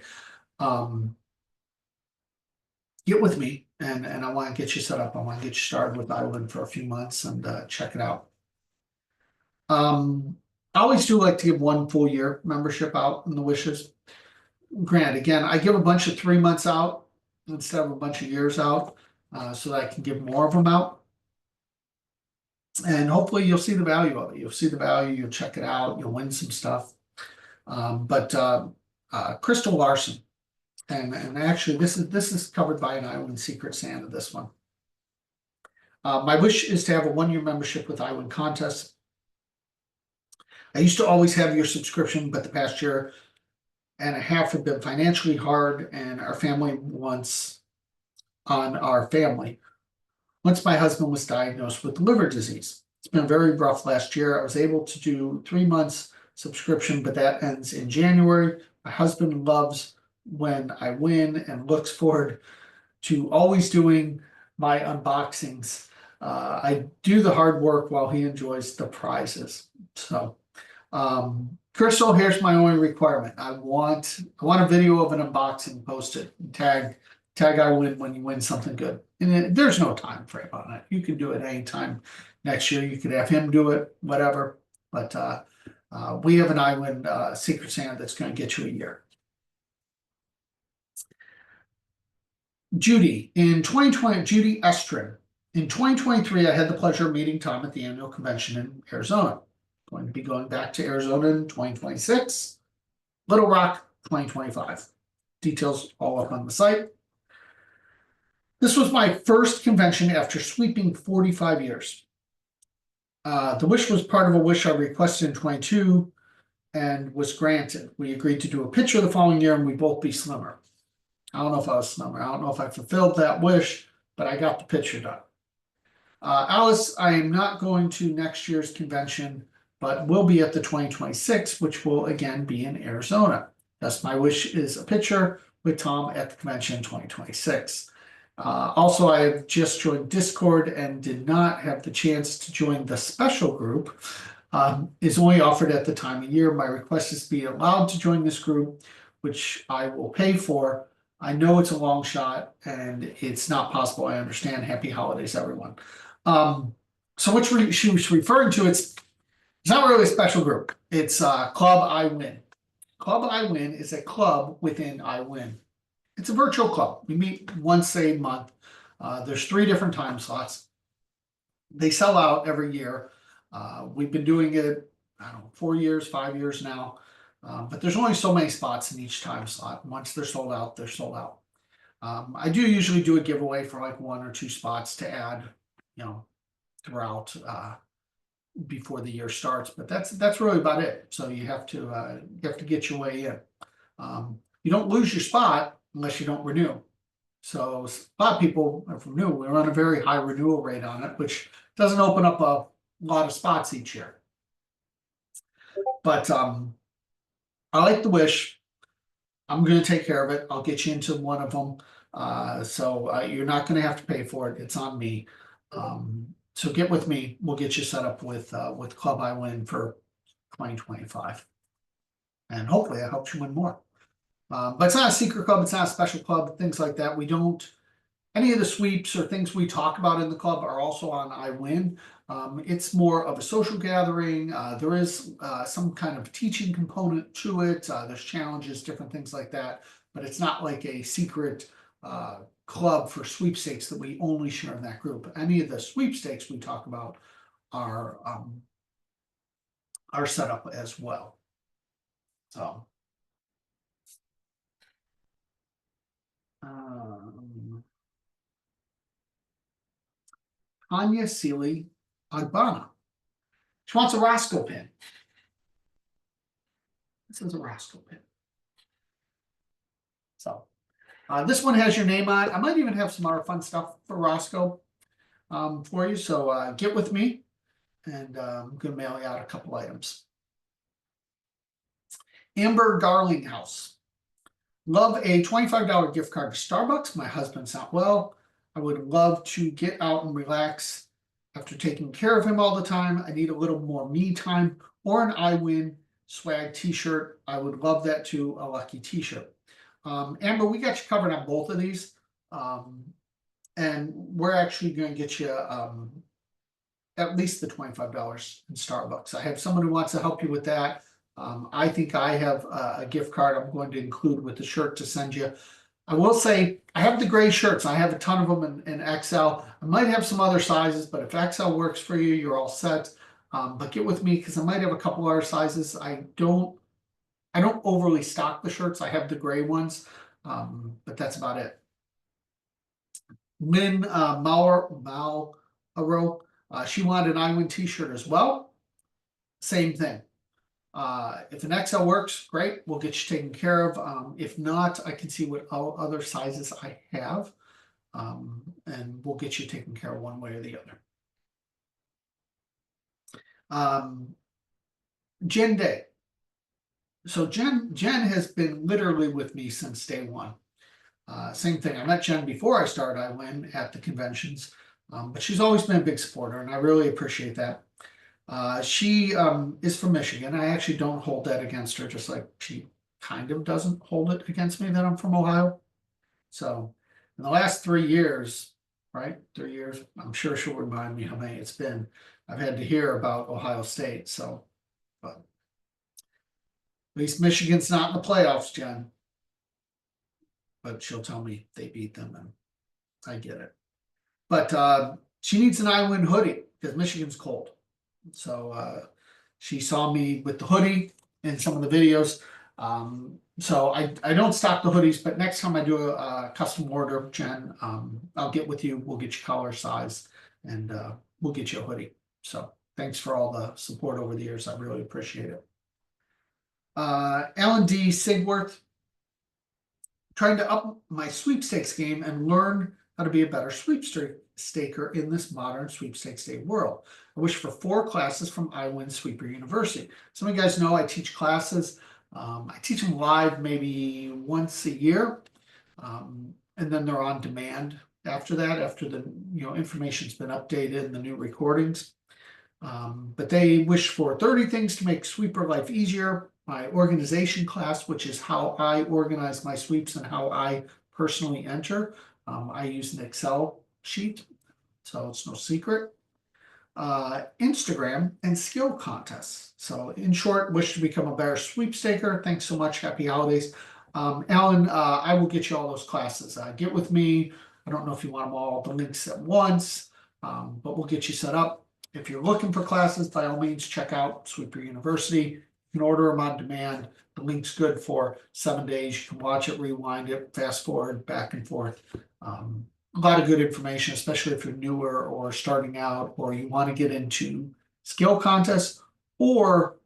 Speaker 1: get with me, and I want to get you set up. I want to get you started with iWIN for a few months and check it out. I always do like to give 1 full year membership out in the wishes. Granted, again, I give a bunch of 3 months out instead of a bunch of years out, so that I can give more of them out. And hopefully you'll see the value of it. You'll see the value, you'll check it out, you'll win some stuff. Crystal Larson, and actually this is covered by an iWIN Secret Santa, this one. My wish is to have a 1-year membership with iWIN Contest. I used to always have your subscription, but the past year and a half have been financially hard, and our family once my husband was diagnosed with liver disease. It's been very rough last year. I was able to do 3 months subscription, but that ends in January. My husband loves when I win and looks forward to always doing my unboxings. I do the hard work while he enjoys the prizes. So, Crystal, here's my only requirement. I want a video of an unboxing posted. Tag iWIN when you win something good. And there's no time frame on it. You can do it anytime next year. You could have him do it, whatever. But we have an iWIN Secret Santa that's going to get you a year. Judy, in 2020, Judy Estrin, In 2023, I had the pleasure of meeting Tom at the annual convention in Arizona. Going to be going back to Arizona in 2026, Little Rock 2025. Details all up on the site. This was my first convention after sweeping 45 years. The wish was part of a wish I requested in 22 and was granted. We agreed to do a picture the following year and we both be slimmer. I don't know if I was slimmer. I don't know if I fulfilled that wish, but I got the picture done. Alice, I am not going to next year's convention, but will be at the 2026, which will again be in Arizona. Thus, my wish is a picture with Tom at the convention in 2026. Also, I have just joined Discord and did not have the chance to join the special group. Is only offered at the time of year. My request is to be allowed to join this group, which I will pay for. I know it's a long shot and it's not possible. I understand. Happy holidays, everyone. So what she was referring to, it's not really a special group. It's Club iWIN. Club iWIN is a club within iWIN. It's a virtual club. We meet once a month. There's 3 different time slots. They sell out every year. We've been doing it, I don't know, 4 years, 5 years now. But there's only so many spots in each time slot. Once they're sold out, they're sold out. I do usually do a giveaway for like 1 or 2 spots to add, throughout before the year starts. But that's really about it. So you have to get your way in. You don't lose your spot unless you don't renew. So a lot of people renew. We run a very high renewal rate on it, which doesn't open up a lot of spots each year. But I like the wish. I'm going to take care of it. I'll get you into one of them. So you're not going to have to pay for it. It's on me. So get with me. We'll get you set up with Club iWIN for 2025. And hopefully that helps you win more. But it's not a secret club. It's not a special club. Things like that. We don't. Any of the sweeps or things we talk about in the club are also on iWIN. It's more of a social gathering. There is some kind of teaching component to it. There's challenges, different things like that. But it's not like a secret club for sweepstakes that we only share in that group. Any of the sweepstakes we talk about are set up as well. So. Anya Seeley Agbana. She wants a Roscoe pin. This is a Roscoe pin. So this one has your name on it. I might even have some other fun stuff for Roscoe for you. So get with me and I'm going to mail you out a couple items. Amber Darlinghouse. Love a $25 gift card to Starbucks. My husband's not well. I would love to get out and relax after taking care of him all the time. I need a little more me time or an iWIN swag t-shirt. I would love that too, a lucky t-shirt. Amber, we got you covered on both of these. And we're actually going to get you at least the $25 in Starbucks. I have someone who wants to help you with that. I think I have a gift card I'm going to include with the shirt to send you. I will say I have the gray shirts. I have a ton of them in XL. I might have some other sizes, but if XL works for you, you're all set. But get with me because I might have a couple other sizes. I don't overly stock the shirts. I have the gray ones, but that's about it. Lynn Malaro, she wanted an iWIN t-shirt as well. Same thing. If an XL works, great. We'll get you taken care of. If not, I can see what other sizes I have, and we'll get you taken care of one way or the other. Jen Day. So Jen has been literally with me since day one. Same thing. I met Jen before I started iWIN at the conventions, but she's always been a big supporter, and I really appreciate that. She is from Michigan. I actually don't hold that against her, just like she kind of doesn't hold it against me that I'm from Ohio. So in the last 3 years, right? 3 years, I'm sure she'll remind me how many it's been. I've had to hear about Ohio State. So, but at least Michigan's not in the playoffs, Jen. But she'll tell me they beat them, and I get it. But She needs an iWIN hoodie because Michigan's cold. So she saw me with the hoodie in some of the videos. So I don't stock the hoodies, but next time I do a custom order, Jen, I'll get with you. We'll get you color, size, and we'll get you a hoodie. So thanks for all the support over the years. I really appreciate it. Alan D. Sigworth, trying to up my sweepstakes game and learn how to be a better sweepstaker in this modern sweepstakes day world. I wish for 4 classes from iWIN Sweeper University. Some of you guys know I teach classes. I teach them live maybe once a year, and then they're on demand after that, after the information's been updated and the new recordings. But they wish for 30 things to make sweeper life easier. My organization class, which is how I organize my sweeps and how I personally enter. I use an Excel sheet, so it's no secret. Instagram and skill contests. So in short, wish to become a better sweepstaker. Thanks so much. Happy holidays. Alan, I will get you all those classes. Get with me. I don't know if you want them all, the links at once, but we'll get you set up. If you're looking for classes, by all means, check out Sweeper University. You can order them on demand. The link's good for 7 days. You can watch it, rewind it, fast forward, back and forth. A lot of good information, especially if you're newer or starting out, or you want to get into skill contests, or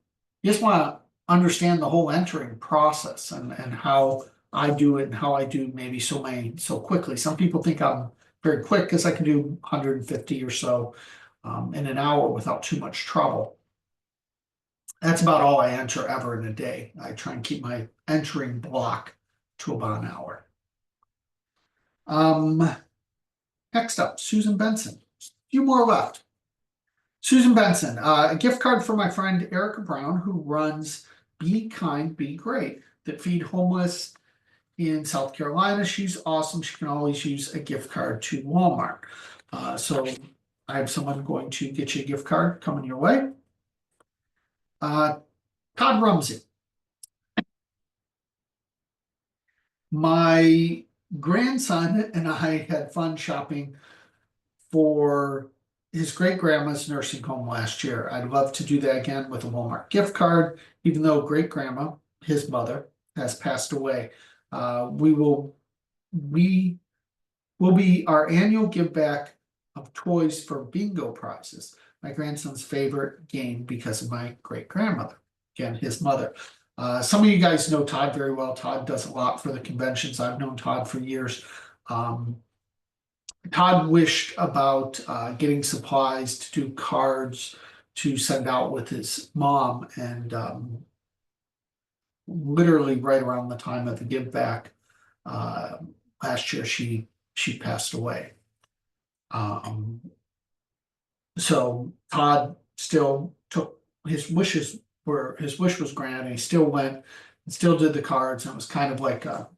Speaker 1: you just want to understand the whole entering process and how I do it and how I do maybe so quickly. Some people think I'm very quick because I can do 150 or so in an hour without too much trouble. That's about all I enter ever in a day. I try and keep my entering block to about an hour. Next up, Susan Benson. A few more left. Susan Benson, a gift card for my friend Erica Brown, who runs Be Kind, Be Great, that feed homeless in South Carolina. She's awesome. She can always use a gift card to Walmart. So I have someone going to get you a gift card coming your way. Todd Rumsey. My grandson and I had fun shopping for his great-grandma's nursing home last year. I'd love to do that again with a Walmart gift card, even though great-grandma, his mother, has passed away. We will be our annual give back of toys for bingo prizes, my grandson's favorite game because of my great-grandmother, again, his mother. Some of you guys know Todd very well. Todd does a lot for the conventions. I've known Todd for years. Todd wished about getting supplies to do cards to send out with his mom, and literally right around the time of the give back last year, she passed away. So Todd still took his wishes, where his wish was granted, and he still went and still did the cards, and it was kind of like a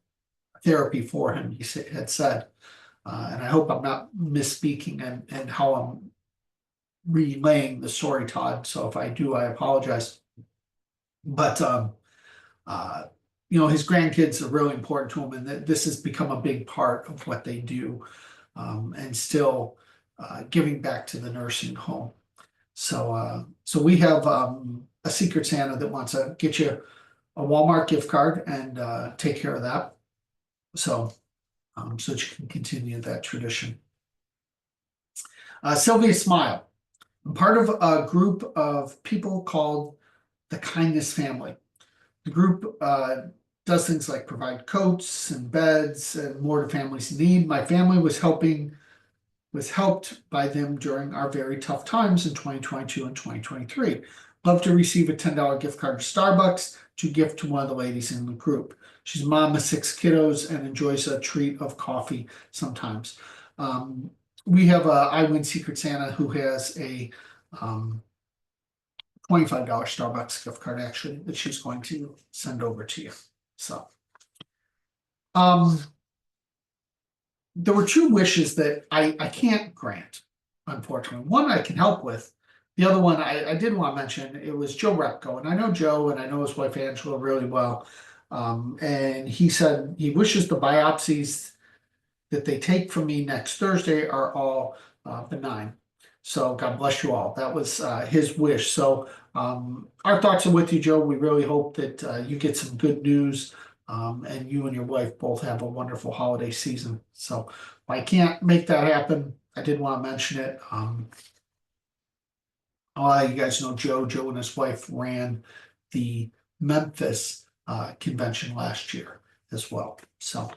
Speaker 1: therapy for him, he had said. And I hope I'm not misspeaking and how I'm relaying the story, Todd. So if I do, I apologize. But his grandkids are really important to him, and this has become a big part of what they do, and still giving back to the nursing home. So we have a Secret Santa that wants to get you a Walmart gift card and take care of that. So that you can continue that tradition. Sylvia Smile. I'm part of a group of people called the Kindness Family. The group does things like provide coats and beds and more to families in need. My family was helped by them during our very tough times in 2022 and 2023. Love to receive a $10 gift card to Starbucks to gift to one of the ladies in the group. She's a mom of 6 kiddos and enjoys a treat of coffee sometimes. We have a iWIN Secret Santa who has a $25 Starbucks gift card, actually, that she's going to send over to you. So there were 2 wishes that I can't grant, unfortunately. One I can help with. The other one I did want to mention, it was Joe Repko, and I know Joe and I know his wife Angela really well. And he said he wishes the biopsies that they take from me next Thursday are all benign. So God bless you all. That was his wish. So our thoughts are with you, Joe. We really hope that you get some good news, and you and your wife both have a wonderful holiday season. So if I can't make that happen, I did want to mention it. A lot of you guys know Joe. Joe and his wife ran the Memphis convention last year as well. So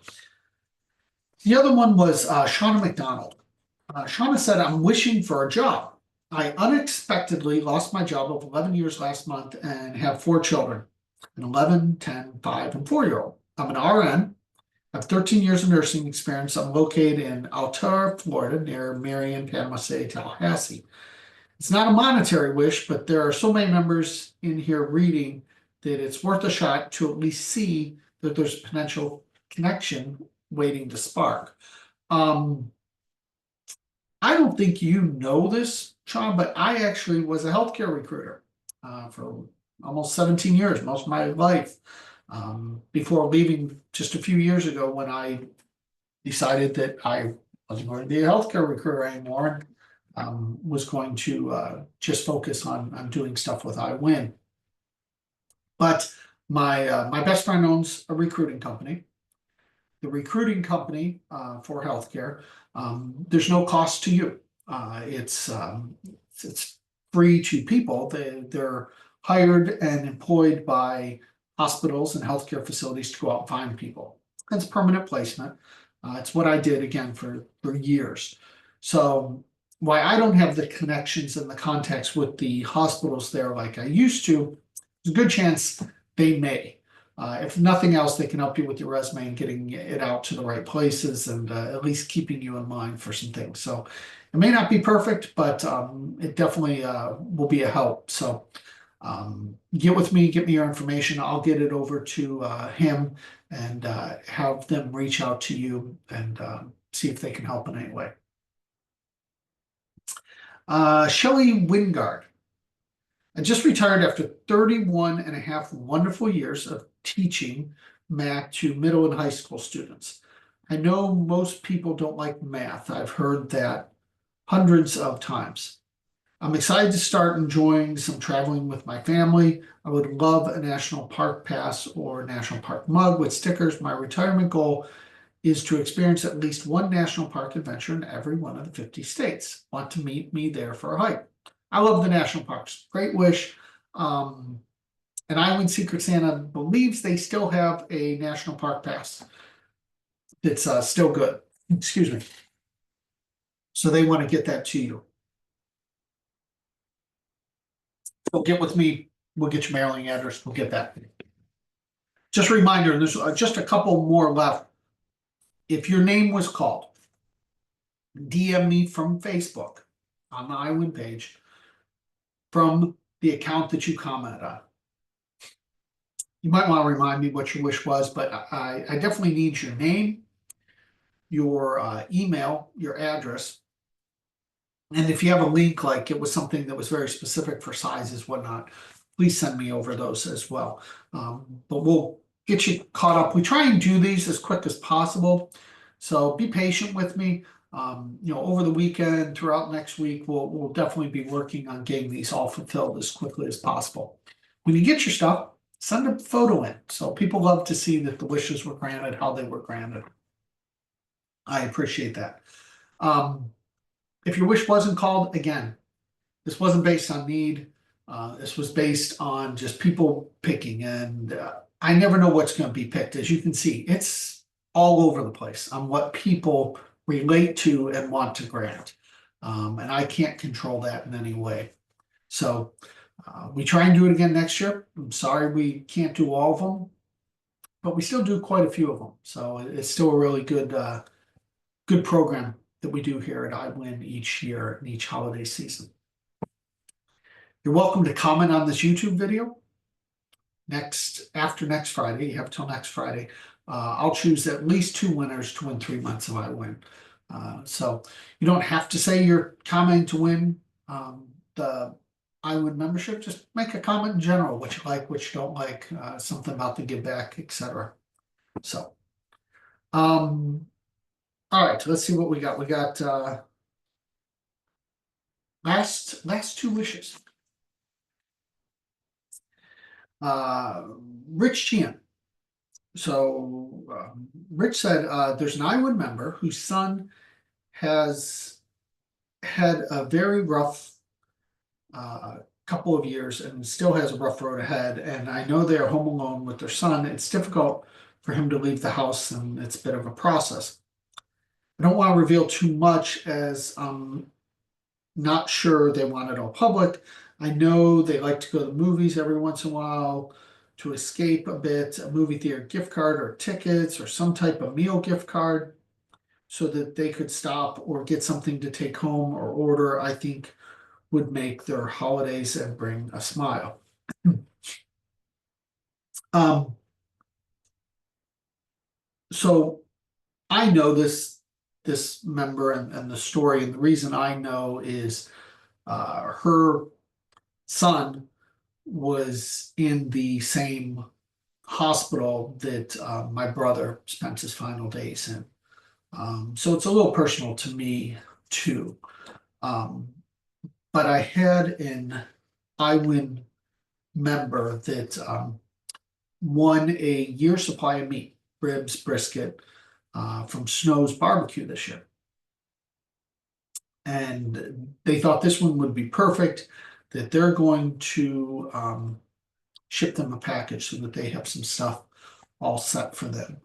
Speaker 1: the other one was Shauna McDonald. Shauna said, I'm wishing for a job. I unexpectedly lost my job of 11 years last month and have 4 children, an 11, 10, 5, and 4-year-old. I'm an RN. I have 13 years of nursing experience. I'm located in Altura, Florida, near Marion, Panama City, Tallahassee. It's not a monetary wish, but there are so many members in here reading that it's worth a shot to at least see that there's potential connection waiting to spark. I don't think you know this, Sean, but I actually was a healthcare recruiter for almost 17 years, most of my life, before leaving just a few years ago when I decided that I wasn't going to be a healthcare recruiter anymore, and was going to just focus on doing stuff with iWIN. But my best friend owns a recruiting company. The recruiting company for healthcare, there's no cost to you. It's free to people. They're hired and employed by hospitals and healthcare facilities to go out and find people. It's permanent placement. It's what I did again for years. So why I don't have the connections and the contacts with the hospitals there like I used to, there's a good chance they may. If nothing else, they can help you with your resume and getting it out to the right places and at least keeping you in mind for some things. So it may not be perfect, but it definitely will be a help. So get with me, get me your information. I'll get it over to him and have them reach out to you and see if they can help in any way. Shelley Wingard. I just retired after 31 and a half wonderful years of teaching math to middle and high school students. I know most people don't like math. I've heard that hundreds of times. I'm excited to start enjoying some traveling with my family. I would love a national park pass or national park mug with stickers. My retirement goal is to experience at least one national park adventure in every one of the 50 states. Want to meet me there for a hike? I love the national parks. Great wish. And iWIN Secret Santa believes they still have a national park pass that's still good. Excuse me. So they want to get that to you. So get with me. We'll get your mailing address. We'll get that. Just a reminder, there's just a couple more left. If your name was called, DM me from Facebook on the iWIN page from the account that you commented on. You might want to remind me what your wish was, but I definitely need your name, your email, your address. And if you have a link, like it was something that was very specific for sizes, whatnot, please send me over those as well. But we'll get you caught up. We try and do these as quick as possible. So be patient with me. Over the weekend, throughout next week, we'll definitely be working on getting these all fulfilled as quickly as possible. When you get your stuff, send a photo in. So people love to see that the wishes were granted, how they were granted. I appreciate that. If your wish wasn't called, again, this wasn't based on need. This was based on just people picking. And I never know what's going to be picked. As you can see, it's all over the place on what people relate to and want to grant. And I can't control that in any way. So we try and do it again next year. I'm sorry we can't do all of them, but we still do quite a few of them. So it's still a really good program that we do here at iWIN each year and each holiday season. You're welcome to comment on this YouTube video. After next Friday, you have till next Friday. I'll choose at least 2 winners to win 3 months of iWIN. So you don't have to say you're commenting to win the iWIN membership. Just make a comment in general, what you like, what you don't like, something about the give back, etc. So, all right, let's see what we got. We got Last two wishes. Rich Chan. So Rich said there's an iWIN member whose son has had a very rough couple of years and still has a rough road ahead. And I know they are home alone with their son. It's difficult for him to leave the house, and it's a bit of a process. I don't want to reveal too much as I'm not sure they want it all public. I know they like to go to the movies every once in a while to escape a bit, a movie theater gift card or tickets or some type of meal gift card so that they could stop or get something to take home or order, I think would make their holidays and bring a smile. So I know this member and the story, and the reason I know is her son was in the same hospital that my brother spent his final days in. So it's a little personal to me too. But I had an iWIN member that won a year supply of meat, ribs, brisket, from Snow's Barbecue this year. And they thought this one would be perfect, that they're going to ship them a package so that they have some stuff all set for them.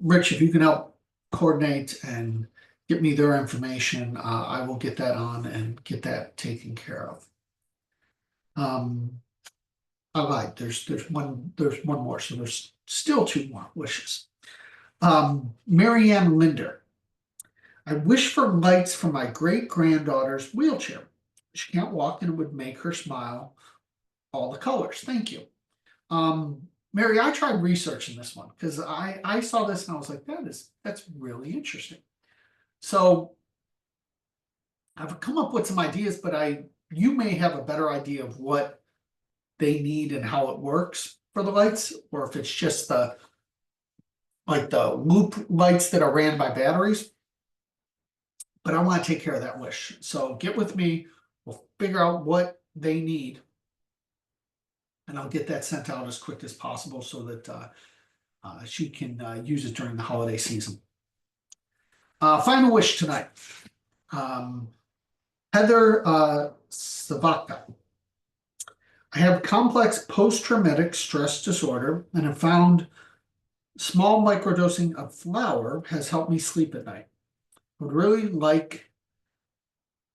Speaker 1: Rich, if you can help coordinate and get me their information, I will get that on and get that taken care of. I lied. There's one more, so there's still two more wishes. Marianne Linder. I wish for lights for my great-granddaughter's wheelchair. She can't walk and it would make her smile. All the colors. Thank you. Mary, I tried researching this one because I saw this and I was like, that's really interesting. So I've come up with some ideas, but you may have a better idea of what they need and how it works for the lights, or if it's just the loop lights that are ran by batteries. But I want to take care of that wish. So get with me. We'll figure out what they need. And I'll get that sent out as quick as possible so that she can use it during the holiday season. Final wish tonight. Heather Savaka. I have complex post-traumatic stress disorder and have found small microdosing of flour has helped me sleep at night. I would really like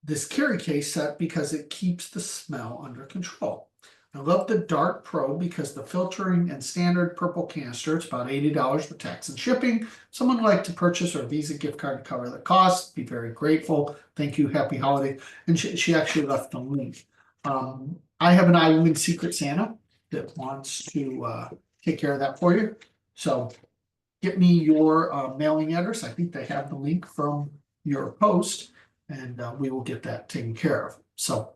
Speaker 1: this carry case set because it keeps the smell under control. I love the Dark Pro because the filtering and standard purple canister, it's about $80 with tax and shipping. Someone would like to purchase or Visa gift card to cover the cost. Be very grateful. Thank you. Happy holiday. And she actually left the link. I have an iWIN Secret Santa that wants to take care of that for you. So get me your mailing address. I think they have the link from your post, and we will get that taken care of. So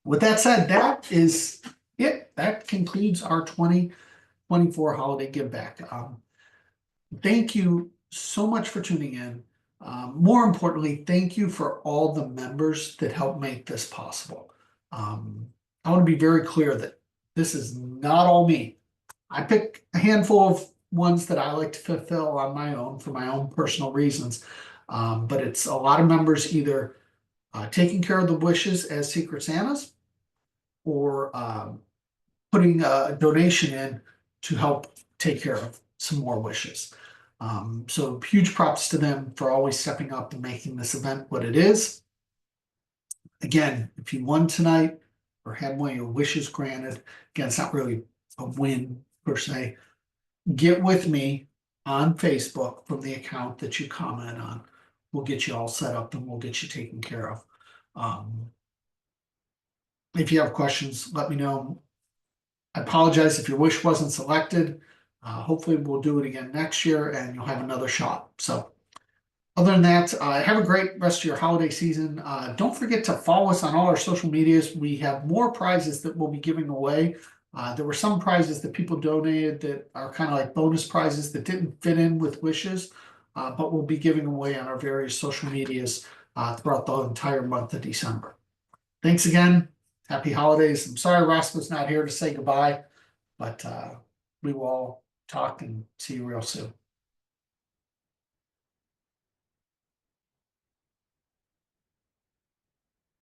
Speaker 1: with that said, that is it. That concludes our 2024 holiday give back. Thank you so much for tuning in. More importantly, thank you for all the members that help make this possible. I want to be very clear that this is not all me. I pick a handful of ones that I like to fulfill on my own for my own personal reasons. But it's a lot of members either taking care of the wishes as Secret Santas or putting a donation in to help take care of some more wishes. So huge props to them for always stepping up and making this event what it is. Again, if you won tonight or had one of your wishes granted, again, it's not really a win per se. Get with me on Facebook from the account that you comment on. We'll get you all set up and we'll get you taken care of. If you have questions, let me know. I apologize if your wish wasn't selected. Hopefully we'll do it again next year and you'll have another shot. So other than that, have a great rest of your holiday season. Don't forget to follow us on all our social medias. We have more prizes that we'll be giving away. There were some prizes that people donated that are kind of like bonus prizes that didn't fit in with wishes. but we'll be giving away on our various social medias throughout the entire month of December. Thanks again. Happy holidays. I'm sorry Roscoe's not here to say goodbye, but we will all talk and see you real soon.